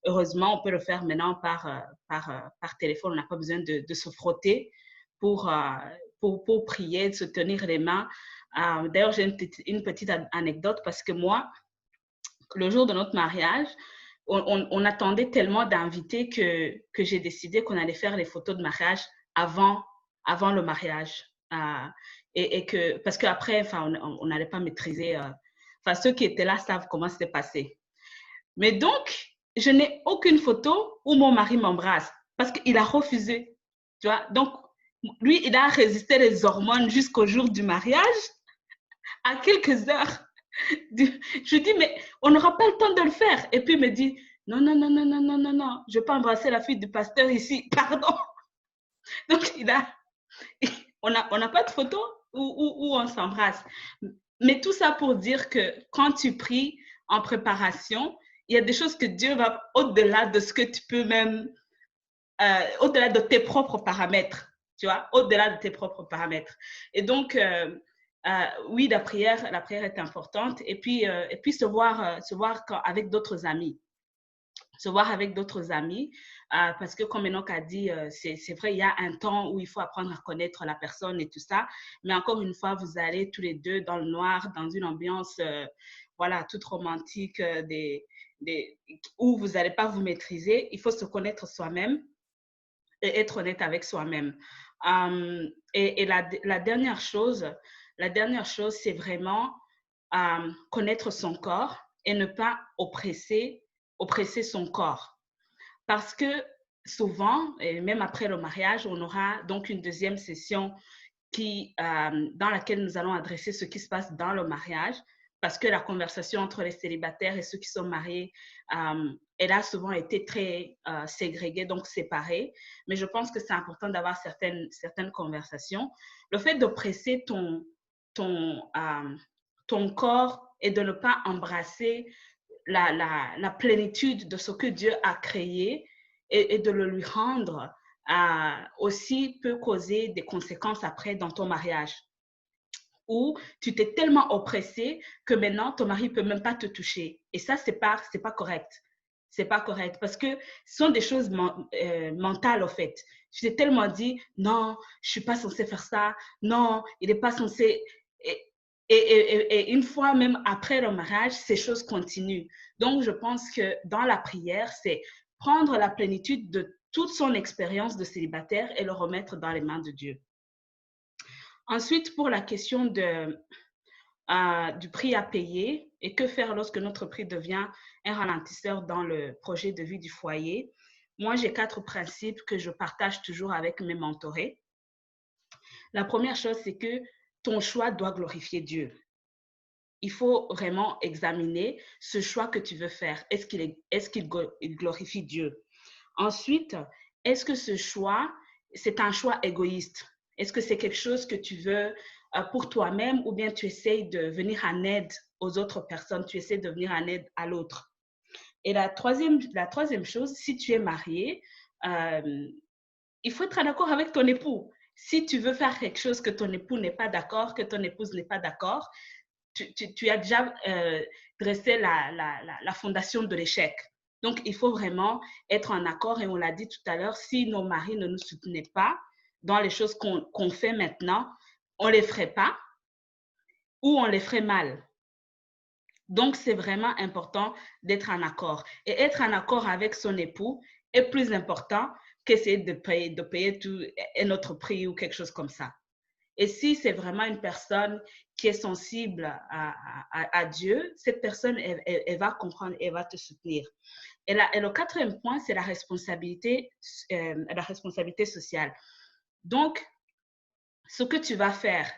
heureusement, on peut le faire maintenant par téléphone. On n'a pas besoin de se frotter pour prier, de se tenir les mains. D'ailleurs, j'ai une petite anecdote parce que moi, le jour de notre mariage, on attendait tellement d'invités que j'ai décidé qu'on allait faire les photos de mariage avant le mariage. Parce qu'après, on n'allait pas maîtriser. Ceux qui étaient là savent comment c'était passé. Mais donc, je n'ai aucune photo où mon mari m'embrasse parce qu'il a refusé. Tu vois? Donc, lui, il a résisté les hormones jusqu'au jour du mariage. À quelques heures, je dis, mais on n'aura pas le temps de le faire. Et puis, il me dit, non, je ne vais pas embrasser la fille du pasteur ici, pardon. Donc, on n'a pas de photo où on s'embrasse. Mais tout ça pour dire que quand tu pries en préparation, il y a des choses que Dieu va au-delà de ce que tu peux même, au-delà de tes propres paramètres, tu vois, au-delà de tes propres paramètres. Et donc, oui, la prière est importante. Et puis se voir avec d'autres amis. Se voir avec d'autres amis, parce que comme Enoch a dit, c'est vrai, il y a un temps où il faut apprendre à connaître la personne et tout ça. Mais encore une fois, vous allez tous les deux dans le noir, dans une ambiance, voilà, toute romantique, où vous n'allez pas vous maîtriser. Il faut se connaître soi-même et être honnête avec soi-même. Et la dernière chose, c'est vraiment connaître son corps et ne pas oppresser son corps. Parce que souvent, et même après le mariage, on aura donc une deuxième session dans laquelle nous allons adresser ce qui se passe dans le mariage, parce que la conversation entre les célibataires et ceux qui sont mariés, elle a souvent été très ségrégée, donc séparée. Mais je pense que c'est important d'avoir certaines conversations. Le fait d'oppresser ton corps et de ne pas embrasser la plénitude de ce que Dieu a créé et de le lui rendre aussi peut causer des conséquences après dans ton mariage. Où tu t'es tellement oppressé que maintenant ton mari ne peut même pas te toucher. Et ça, c'est pas correct. c'est pas correct parce que ce sont des choses mentales, en fait. Je t'ai tellement dit, non, je suis pas censée faire ça, non, il n'est pas censé. Et une fois même après le mariage, ces choses continuent. Donc, je pense que dans la prière, c'est prendre la plénitude de toute son expérience de célibataire et le remettre dans les mains de Dieu. Ensuite, pour la question du prix à payer et que faire lorsque notre prix devient un ralentisseur dans le projet de vie du foyer, moi, j'ai 4 principes que je partage toujours avec mes mentorés. La première chose, c'est que ton choix doit glorifier Dieu. Il faut vraiment examiner ce choix que tu veux faire. Est-ce qu'il glorifie Dieu? Ensuite, est-ce que ce choix, c'est un choix égoïste? Est-ce que c'est quelque chose que tu veux pour toi-même ou bien tu essayes de venir en aide aux autres personnes, tu essaies de venir en aide à l'autre? Et la troisième chose, si tu es marié, il faut être en accord avec ton époux. Si tu veux faire quelque chose que ton époux n'est pas d'accord, que ton épouse n'est pas d'accord, tu as déjà dressé la fondation de l'échec. Donc, il faut vraiment être en accord. Et on l'a dit tout à l'heure, si nos maris ne nous soutenaient pas dans les choses qu'on fait maintenant, on ne les ferait pas ou on les ferait mal. Donc, c'est vraiment important d'être en accord. Et être en accord avec son époux est plus important qu'essayer de payer tout un autre prix ou quelque chose comme ça. Et si c'est vraiment une personne qui est sensible à Dieu, cette personne, elle va comprendre et elle va te soutenir. Et le quatrième point, c'est la responsabilité sociale. Donc, ce que tu vas faire,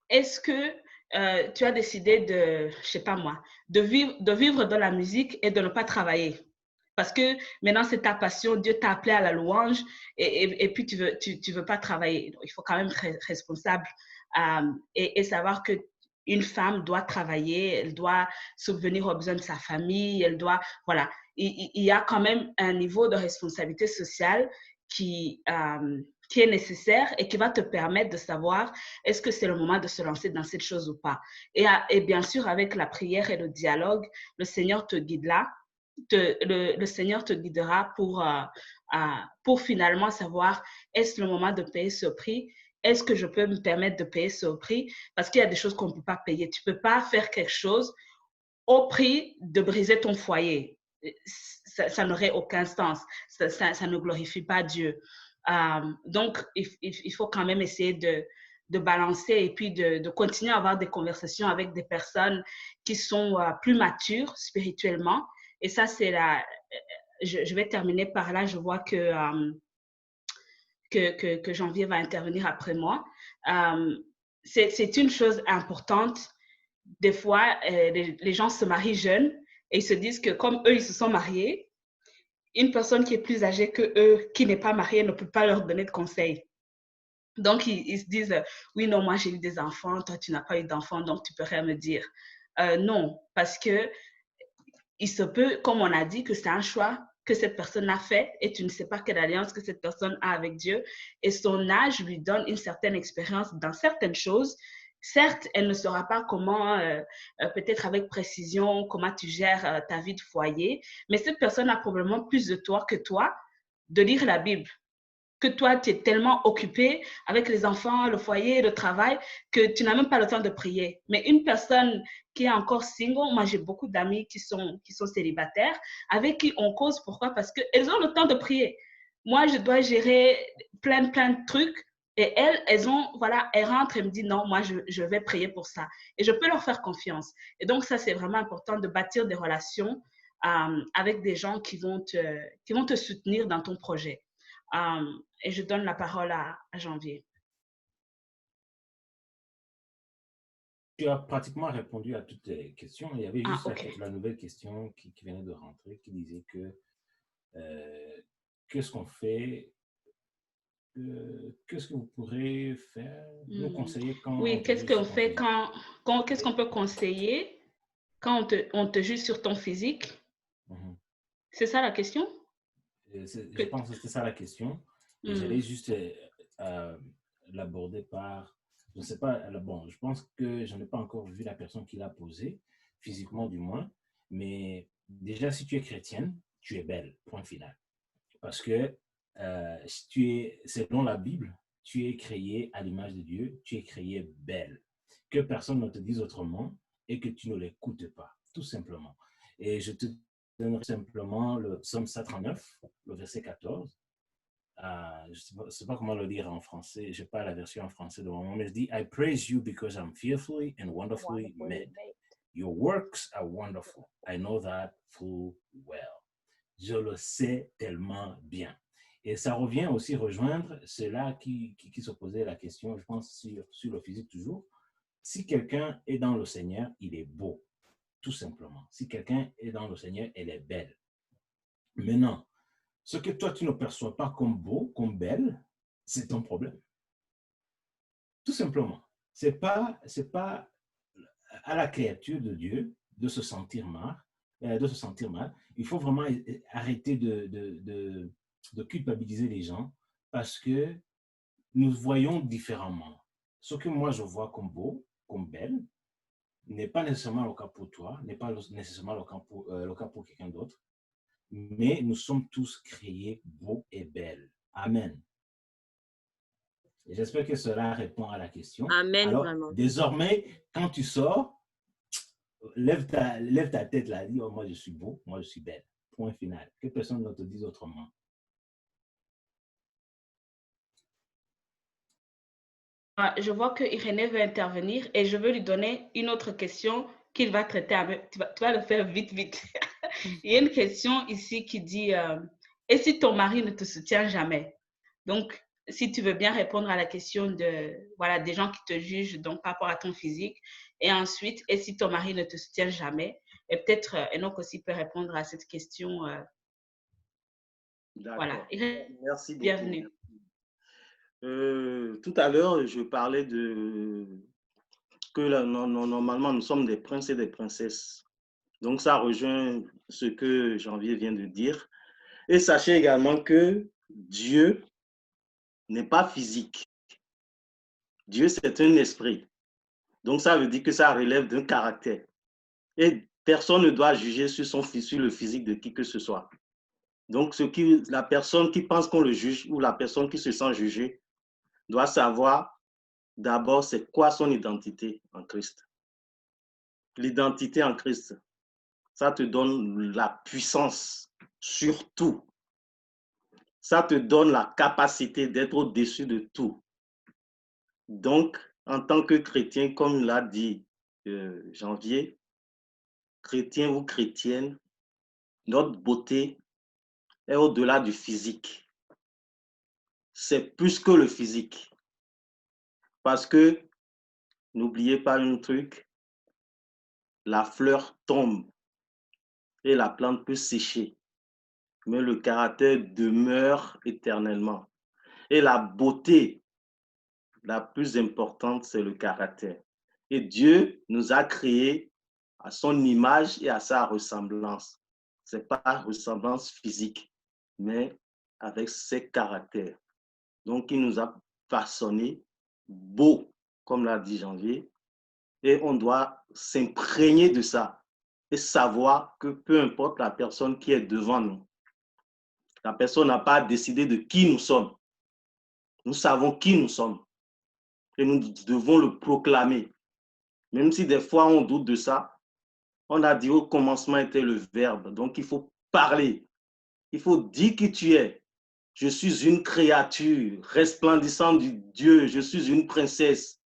est-ce que tu as décidé de, je sais pas moi, de vivre dans la musique et de ne pas travailler? Parce que maintenant, c'est ta passion, Dieu t'a appelé à la louange et puis tu veux pas travailler. Il faut quand même être responsable et savoir qu'une femme doit travailler, elle doit subvenir aux besoins de sa famille, elle doit, voilà. Il y a quand même un niveau de responsabilité sociale qui est nécessaire et qui va te permettre de savoir est-ce que c'est le moment de se lancer dans cette chose ou pas. Et bien sûr, avec la prière et le dialogue, le Seigneur te guide là. Le Seigneur te guidera pour finalement savoir est-ce le moment de payer ce prix? Est-ce que je peux me permettre de payer ce prix? Parce qu'il y a des choses qu'on ne peut pas payer. Tu ne peux pas faire quelque chose au prix de briser ton foyer. Ça n'aurait aucun sens. Ça ne glorifie pas Dieu. Donc, il faut quand même essayer de balancer et puis de continuer à avoir des conversations avec des personnes qui sont plus matures spirituellement. Et ça, c'est je vais terminer par là. Je vois que Janvier va intervenir après moi. C'est une chose importante. Des fois, les gens se marient jeunes et ils se disent que comme eux, ils se sont mariés, une personne qui est plus âgée que eux, qui n'est pas mariée, ne peut pas leur donner de conseils. Donc, ils se disent, oui, non, moi, j'ai eu des enfants, toi, tu n'as pas eu d'enfants, donc tu peux rien me dire. Non, parce que il se peut, comme on a dit, que c'est un choix que cette personne a fait et tu ne sais pas quelle alliance que cette personne a avec Dieu. Et son âge lui donne une certaine expérience dans certaines choses. Certes, elle ne saura pas comment, peut-être avec précision, comment tu gères ta vie de foyer, mais cette personne a probablement plus de toi que toi de lire la Bible. Que toi, tu es tellement occupé avec les enfants, le foyer, le travail, que tu n'as même pas le temps de prier. Mais une personne qui est encore single, moi j'ai beaucoup d'amis qui sont célibataires, avec qui on cause. Pourquoi? Parce qu'elles ont le temps de prier. Moi, je dois gérer plein de trucs. Et elles rentrent et me disent non, moi je vais prier pour ça. Et je peux leur faire confiance. Et donc ça, c'est vraiment important de bâtir des relations avec des gens qui vont te soutenir dans ton projet. Et je donne la parole à Janvier. Tu as pratiquement répondu à toutes les questions. Il y avait juste okay. la nouvelle question qui venait de rentrer, qui disait que qu'est-ce qu'on fait, qu'est-ce que vous pourrez faire, nous conseiller quand... Oui, qu'est-ce qu'on fait qu'est-ce qu'on peut conseiller quand on te juge sur ton physique? C'est ça la question? Je pense que c'était ça la question. Et j'allais juste l'aborder par... Je ne sais pas, bon, je pense que je n'ai pas encore vu la personne qui l'a posée, physiquement du moins, mais déjà, si tu es chrétienne, tu es belle, point final. Parce que si tu es, selon la Bible, tu es créée à l'image de Dieu, tu es créée belle. Que personne ne te dise autrement et que tu ne l'écoutes pas, tout simplement. Et je te donnerai simplement le psaume 139, le verset 14. Je ne sais pas comment le dire en français, je n'ai pas la version en français de mon moment, mais je dis « I praise you because I'm fearfully and wonderfully made. Your works are wonderful. I know that full well. » Je le sais tellement bien. Et ça revient aussi rejoindre ceux-là qui se posaient la question, je pense, sur le physique toujours. Si quelqu'un est dans le Seigneur, il est beau, tout simplement. Si quelqu'un est dans le Seigneur, elle est belle. Maintenant, ce que toi, tu ne perçois pas comme beau, comme belle, c'est ton problème. Tout simplement. C'est pas à la créature de Dieu de se sentir mal. Il faut vraiment arrêter de culpabiliser les gens parce que nous voyons différemment. Ce que moi, je vois comme beau, comme belle, n'est pas nécessairement le cas pour toi, n'est pas nécessairement le cas pour quelqu'un d'autre. Mais nous sommes tous créés beaux et belles. Amen. Et j'espère que cela répond à la question. Amen, alors, vraiment. Désormais, quand tu sors, lève ta tête là, dis, oh, moi je suis beau, moi je suis belle. Point final. Que personne ne te dise autrement. Je vois que Irénée veut intervenir et je veux lui donner une autre question qu'il va traiter. Tu vas le faire vite, vite. Il y a une question ici qui dit et si ton mari ne te soutient jamais? Donc, si tu veux bien répondre à la question des gens qui te jugent donc, par rapport à ton physique. Et ensuite, et si ton mari ne te soutient jamais? Et peut-être Enoch aussi peut répondre à cette question. Voilà. Merci beaucoup. Bienvenue. Tout à l'heure, je parlais que normalement, nous sommes des princes et des princesses. Donc, ça rejoint ce que Janvier vient de dire. Et sachez également que Dieu n'est pas physique. Dieu, c'est un esprit. Donc, ça veut dire que ça relève d'un caractère. Et personne ne doit juger sur le physique de qui que ce soit. Donc, la personne qui pense qu'on le juge ou la personne qui se sent jugée doit savoir d'abord c'est quoi son identité en Christ. L'identité en Christ, ça te donne la puissance sur tout. Ça te donne la capacité d'être au-dessus de tout. Donc, en tant que chrétien, comme l'a dit Janvier, chrétien ou chrétienne, notre beauté est au-delà du physique. C'est plus que le physique. Parce que, n'oubliez pas un truc, la fleur tombe et la plante peut sécher, mais le caractère demeure éternellement. Et la beauté la plus importante, c'est le caractère. Et Dieu nous a créés à son image et à sa ressemblance. Ce n'est pas ressemblance physique, mais avec ses caractères. Donc, il nous a façonnés beaux, comme l'a dit Janvier, et on doit s'imprégner de ça et savoir que peu importe la personne qui est devant nous, la personne n'a pas décidé de qui nous sommes. Nous savons qui nous sommes et nous devons le proclamer. Même si des fois on doute de ça, on a dit au commencement était le verbe. Donc il faut parler. Il faut dire qui tu es. Je suis une créature resplendissante du Dieu. Je suis une princesse.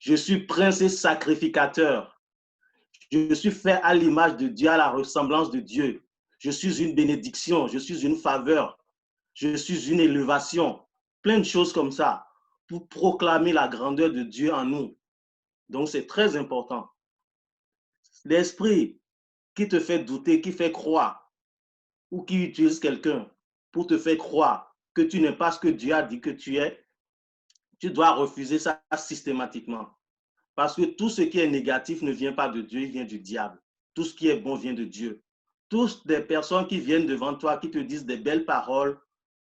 Je suis prince et sacrificateur. Je suis fait à l'image de Dieu, à la ressemblance de Dieu. Je suis une bénédiction. Je suis une faveur. Je suis une élévation. Plein de choses comme ça pour proclamer la grandeur de Dieu en nous. Donc, c'est très important. L'esprit qui te fait douter, qui fait croire, ou qui utilise quelqu'un pour te faire croire que tu n'es pas ce que Dieu a dit que tu es, tu dois refuser ça systématiquement. Parce que tout ce qui est négatif ne vient pas de Dieu, il vient du diable. Tout ce qui est bon vient de Dieu. Toutes les personnes qui viennent devant toi, qui te disent des belles paroles,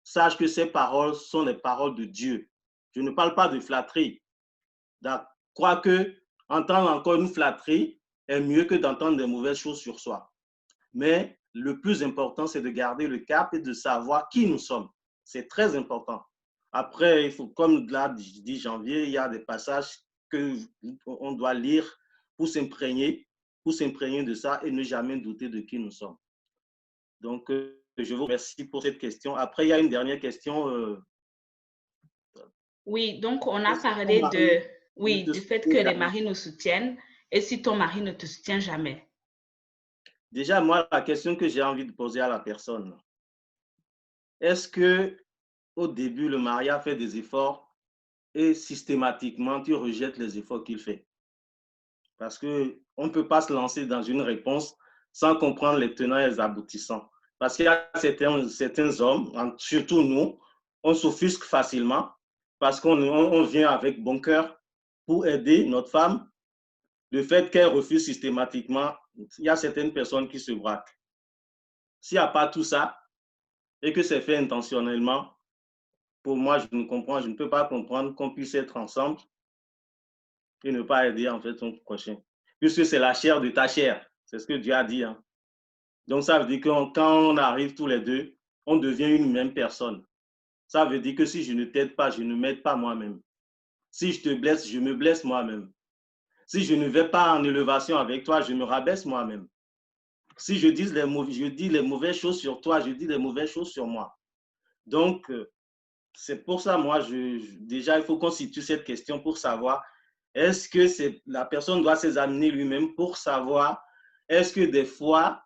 sache que ces paroles sont les paroles de Dieu. Je ne parle pas de flatterie. Crois que entendre encore une flatterie est mieux que d'entendre des mauvaises choses sur soi. Mais le plus important, c'est de garder le cap et de savoir qui nous sommes. C'est très important. Après, il faut, comme là, dit Janvier, il y a des passages qu'on doit lire pour s'imprégner de ça et ne jamais douter de qui nous sommes. Donc, je vous remercie pour cette question. Après, il y a une dernière question. Oui, donc on a parlé du fait que les maris nous soutiennent et si ton mari ne te soutient jamais. Déjà, moi, la question que j'ai envie de poser à la personne, est-ce que au début, le mari a fait des efforts et systématiquement, tu rejettes les efforts qu'il fait? Parce qu'on ne peut pas se lancer dans une réponse sans comprendre les tenants et les aboutissants. Parce qu'il y a certains hommes, surtout nous, on s'offusque facilement parce qu'on vient avec bon cœur pour aider notre femme. Le fait qu'elle refuse systématiquement, il y a certaines personnes qui se braquent. S'il n'y a pas tout ça et que c'est fait intentionnellement, pour moi, je ne peux pas comprendre qu'on puisse être ensemble et ne pas aider en fait son prochain. Puisque c'est la chair de ta chair, c'est ce que Dieu a dit. Hein. Donc ça veut dire que quand on arrive tous les deux, on devient une même personne. Ça veut dire que si je ne t'aide pas, je ne m'aide pas moi-même. Si je te blesse, je me blesse moi-même. Si je ne vais pas en élévation avec toi, je me rabaisse moi-même. Si je dis les mauvaises choses sur toi, je dis les mauvaises choses sur moi. Donc, c'est pour ça, moi, déjà, il faut qu'on situe cette question pour savoir est-ce que la personne doit s'examiner lui-même pour savoir est-ce que des fois,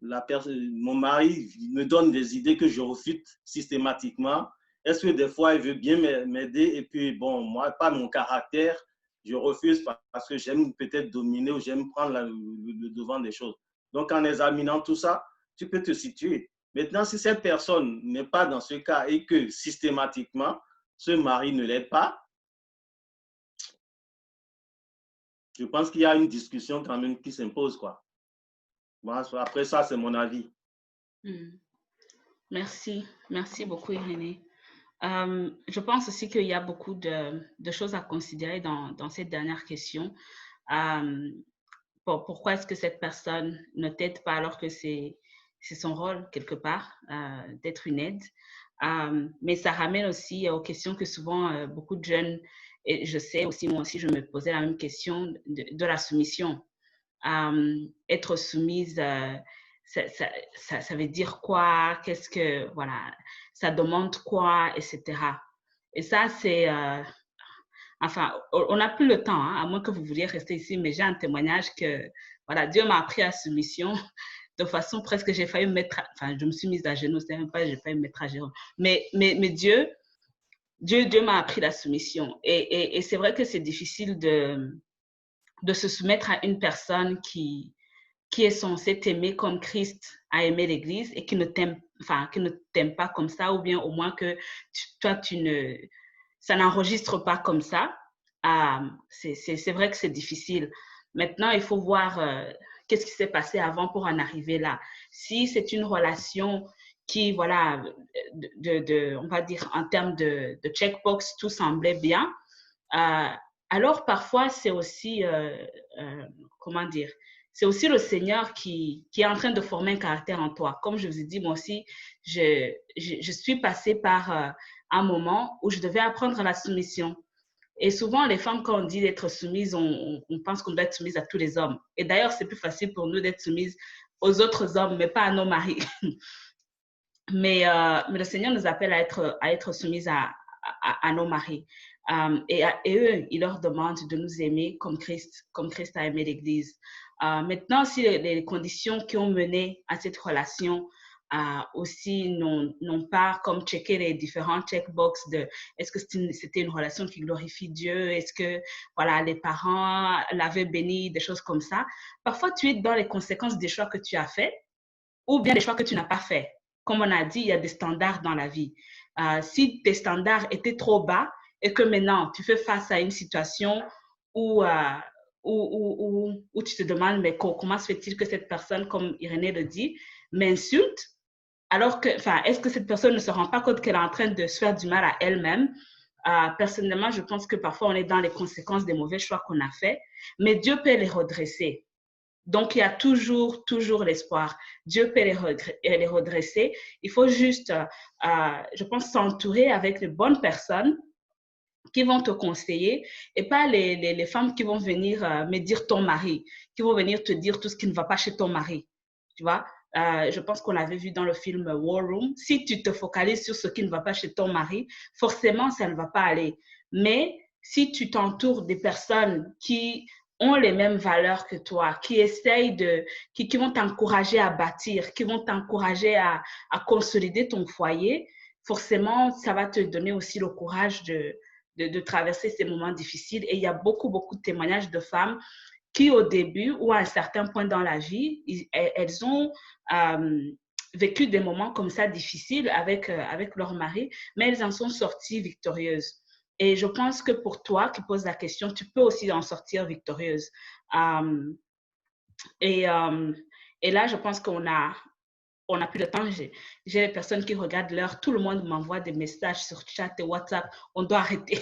mon mari me donne des idées que je refute systématiquement. Est-ce que des fois, il veut bien m'aider et puis, bon, moi, pas mon caractère, je refuse parce que j'aime peut-être dominer ou j'aime prendre le devant des choses. Donc, en examinant tout ça, tu peux te situer. Maintenant, si cette personne n'est pas dans ce cas et que systématiquement, ce mari ne l'aide pas, je pense qu'il y a une discussion quand même qui s'impose, quoi. Bon, après ça, c'est mon avis. Merci. Merci beaucoup, Irénée. Je pense aussi qu'il y a beaucoup de choses à considérer dans cette dernière question. Pourquoi est-ce que cette personne ne t'aide pas alors que c'est son rôle, quelque part, d'être une aide? Mais ça ramène aussi aux questions que souvent beaucoup de jeunes, et je sais aussi, moi aussi, je me posais la même question de la soumission. Être soumise, ça veut dire quoi? Qu'est-ce que, voilà, ça demande quoi, etc. Et ça, c'est, enfin, on n'a plus le temps, hein, à moins que vous vouliez rester ici, mais j'ai un témoignage que, voilà, Dieu m'a appris à soumission de façon presque, j'ai failli me mettre, enfin, je me suis mise à genoux, c'est même pas, j'ai failli me mettre à genoux. Mais Dieu m'a appris la soumission. Et c'est vrai que c'est difficile de se soumettre à une personne qui est censée t'aimer comme Christ a aimé l'Église et qui ne t'aime pas comme ça, ou bien au moins que ça n'enregistre pas comme ça. C'est vrai que c'est difficile. Maintenant, il faut voir qu'est-ce qui s'est passé avant pour en arriver là. Si c'est une relation qui, voilà, on va dire en termes de checkbox, tout semblait bien, alors parfois c'est aussi, comment dire, c'est aussi le Seigneur qui est en train de former un caractère en toi. Comme je vous ai dit, moi aussi, je suis passée par un moment où je devais apprendre la soumission. Et souvent, les femmes, quand on dit d'être soumise, on pense qu'on doit être soumise à tous les hommes. Et d'ailleurs, c'est plus facile pour nous d'être soumises aux autres hommes, mais pas à nos maris. Mais le Seigneur nous appelle à être soumises à nos maris. Et eux, il leur demande de nous aimer comme Christ a aimé l'Église. Maintenant, si les conditions qui ont mené à cette relation aussi n'ont pas comme checké les différents checkbox de est-ce que c'était une relation qui glorifie Dieu, est-ce que voilà, les parents l'avaient béni, des choses comme ça. Parfois, tu es dans les conséquences des choix que tu as faits ou bien des choix que tu n'as pas faits. Comme on a dit, il y a des standards dans la vie. Si tes standards étaient trop bas et que maintenant tu fais face à une situation où tu te demandes mais comment se fait-il que cette personne, comme Irénée le dit, m'insulte, alors que, est-ce que cette personne ne se rend pas compte qu'elle est en train de se faire du mal à elle-même? Personnellement, je pense que parfois on est dans les conséquences des mauvais choix qu'on a faits, mais Dieu peut les redresser. Donc, il y a toujours l'espoir. Dieu peut les redresser. Il faut juste, je pense, s'entourer avec les bonnes personnes qui vont te conseiller et pas les femmes qui vont venir médire ton mari, qui vont venir te dire tout ce qui ne va pas chez ton mari. Tu vois, je pense qu'on l'avait vu dans le film War Room. Si tu te focalises sur ce qui ne va pas chez ton mari, forcément, ça ne va pas aller. Mais si tu t'entoures des personnes qui ont les mêmes valeurs que toi, qui essayent qui vont t'encourager à bâtir, qui vont t'encourager à consolider ton foyer, forcément, ça va te donner aussi le courage de traverser ces moments difficiles. Et il y a beaucoup de témoignages de femmes qui, au début ou à un certain point dans la vie, elles ont vécu des moments comme ça difficiles avec leur mari, mais elles en sont sorties victorieuses. Et je pense que pour toi qui poses la question, tu peux aussi en sortir victorieuse. Et là, je pense qu'on a plus de temps. J'ai les personnes qui regardent l'heure. Tout le monde m'envoie des messages sur chat et WhatsApp. On doit arrêter.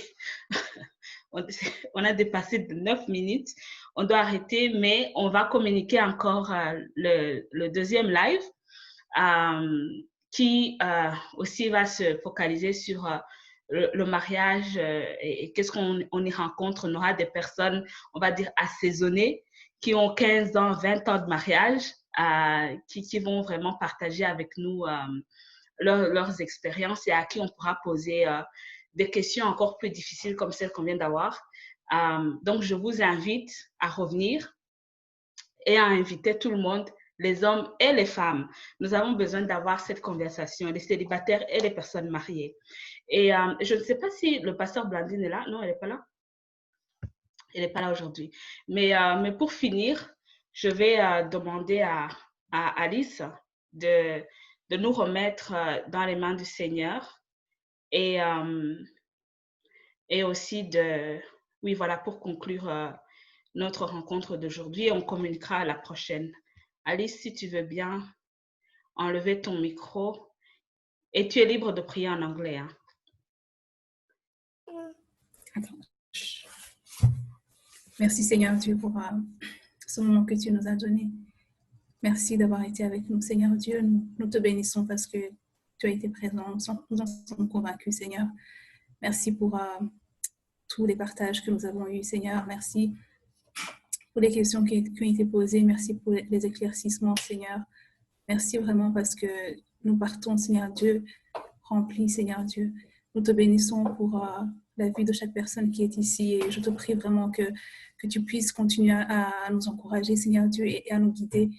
On a dépassé de 9 minutes. On doit arrêter, mais on va communiquer encore le deuxième live qui aussi va se focaliser sur le mariage et qu'est-ce qu'on y rencontre. On aura des personnes, on va dire, assaisonnées qui ont 15 ans, 20 ans de mariage, qui vont vraiment partager avec nous leurs expériences et à qui on pourra poser des questions encore plus difficiles comme celles qu'on vient d'avoir. Donc, je vous invite à revenir et à inviter tout le monde, les hommes et les femmes. Nous avons besoin d'avoir cette conversation, les célibataires et les personnes mariées. Et je ne sais pas si le pasteur Blandine est là. Non, elle n'est pas là. Elle n'est pas là aujourd'hui. Mais pour finir, je vais demander à Alice de nous remettre dans les mains du Seigneur et aussi oui, voilà, pour conclure notre rencontre d'aujourd'hui. On communiquera à la prochaine. Alice, si tu veux bien enlever ton micro et tu es libre de prier en anglais. Hein. Merci Seigneur Dieu pour ce moment que tu nous as donné. Merci d'avoir été avec nous, Seigneur Dieu. Nous te bénissons parce que tu as été présent. Nous en sommes convaincus, Seigneur. Merci pour tous les partages que nous avons eus, Seigneur. Merci pour les questions qui ont été posées. Merci pour les éclaircissements, Seigneur. Merci vraiment parce que nous partons, Seigneur Dieu, remplis, Seigneur Dieu. Nous te bénissons pour la vie de chaque personne qui est ici et je te prie vraiment que tu puisses continuer à nous encourager, Seigneur Dieu, et à nous guider,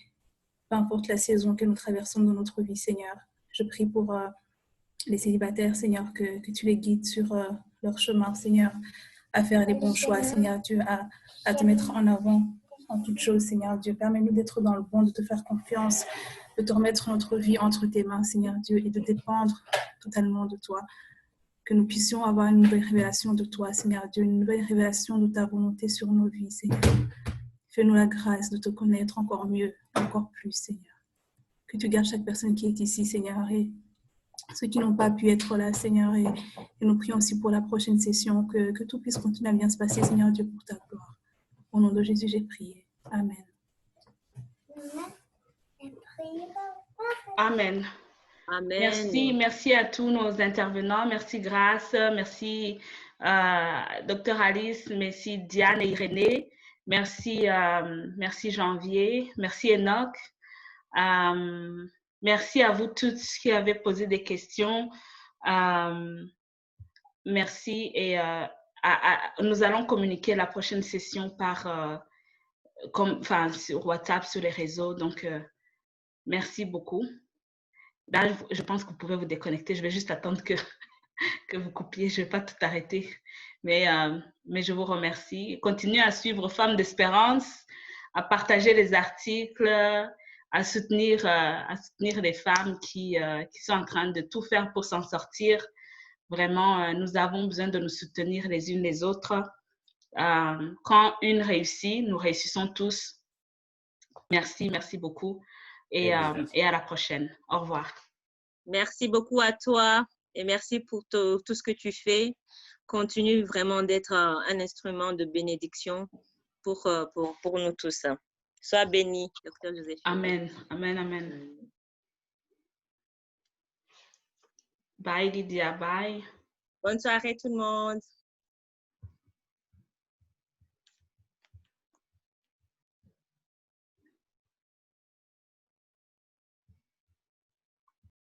peu importe la saison que nous traversons dans notre vie, Seigneur. Je prie pour les célibataires, Seigneur, que tu les guides sur leur chemin, Seigneur, à faire les bons choix, Seigneur Dieu, à te mettre en avant en toutes choses, Seigneur Dieu. Permets-nous d'être dans le bon, de te faire confiance, de te remettre notre vie entre tes mains, Seigneur Dieu, et de dépendre totalement de toi. Que nous puissions avoir une nouvelle révélation de toi, Seigneur Dieu, une nouvelle révélation de ta volonté sur nos vies, Seigneur. Fais-nous la grâce de te connaître encore mieux, encore plus, Seigneur. Que tu gardes chaque personne qui est ici, Seigneur, et ceux qui n'ont pas pu être là, Seigneur, et nous prions aussi pour la prochaine session, que tout puisse continuer à bien se passer, Seigneur Dieu, pour ta gloire. Au nom de Jésus, j'ai prié. Amen. Amen. Amen. Merci à tous nos intervenants. Merci Grâce, merci Dr Alice, merci Diane et Irénée, merci Janvier, merci Enoch. Merci à vous tous qui avez posé des questions. Merci et nous allons communiquer la prochaine session sur WhatsApp, sur les réseaux. Donc, merci beaucoup. Là, je pense que vous pouvez vous déconnecter. Je vais juste attendre que vous coupiez. Je ne vais pas tout arrêter. Mais je vous remercie. Continuez à suivre Femmes d'Espérance, à partager les articles, à soutenir les femmes qui sont en train de tout faire pour s'en sortir. Vraiment, nous avons besoin de nous soutenir les unes les autres. Quand une réussit, nous réussissons tous. Merci beaucoup. Et à la prochaine. Au revoir. Merci beaucoup à toi et merci pour tout ce que tu fais. Continue vraiment d'être un instrument de bénédiction pour nous tous. Sois béni, docteur Joséphine. Amen. Amen, amen. Bye, Lydia. Bye. Bonne soirée tout le monde.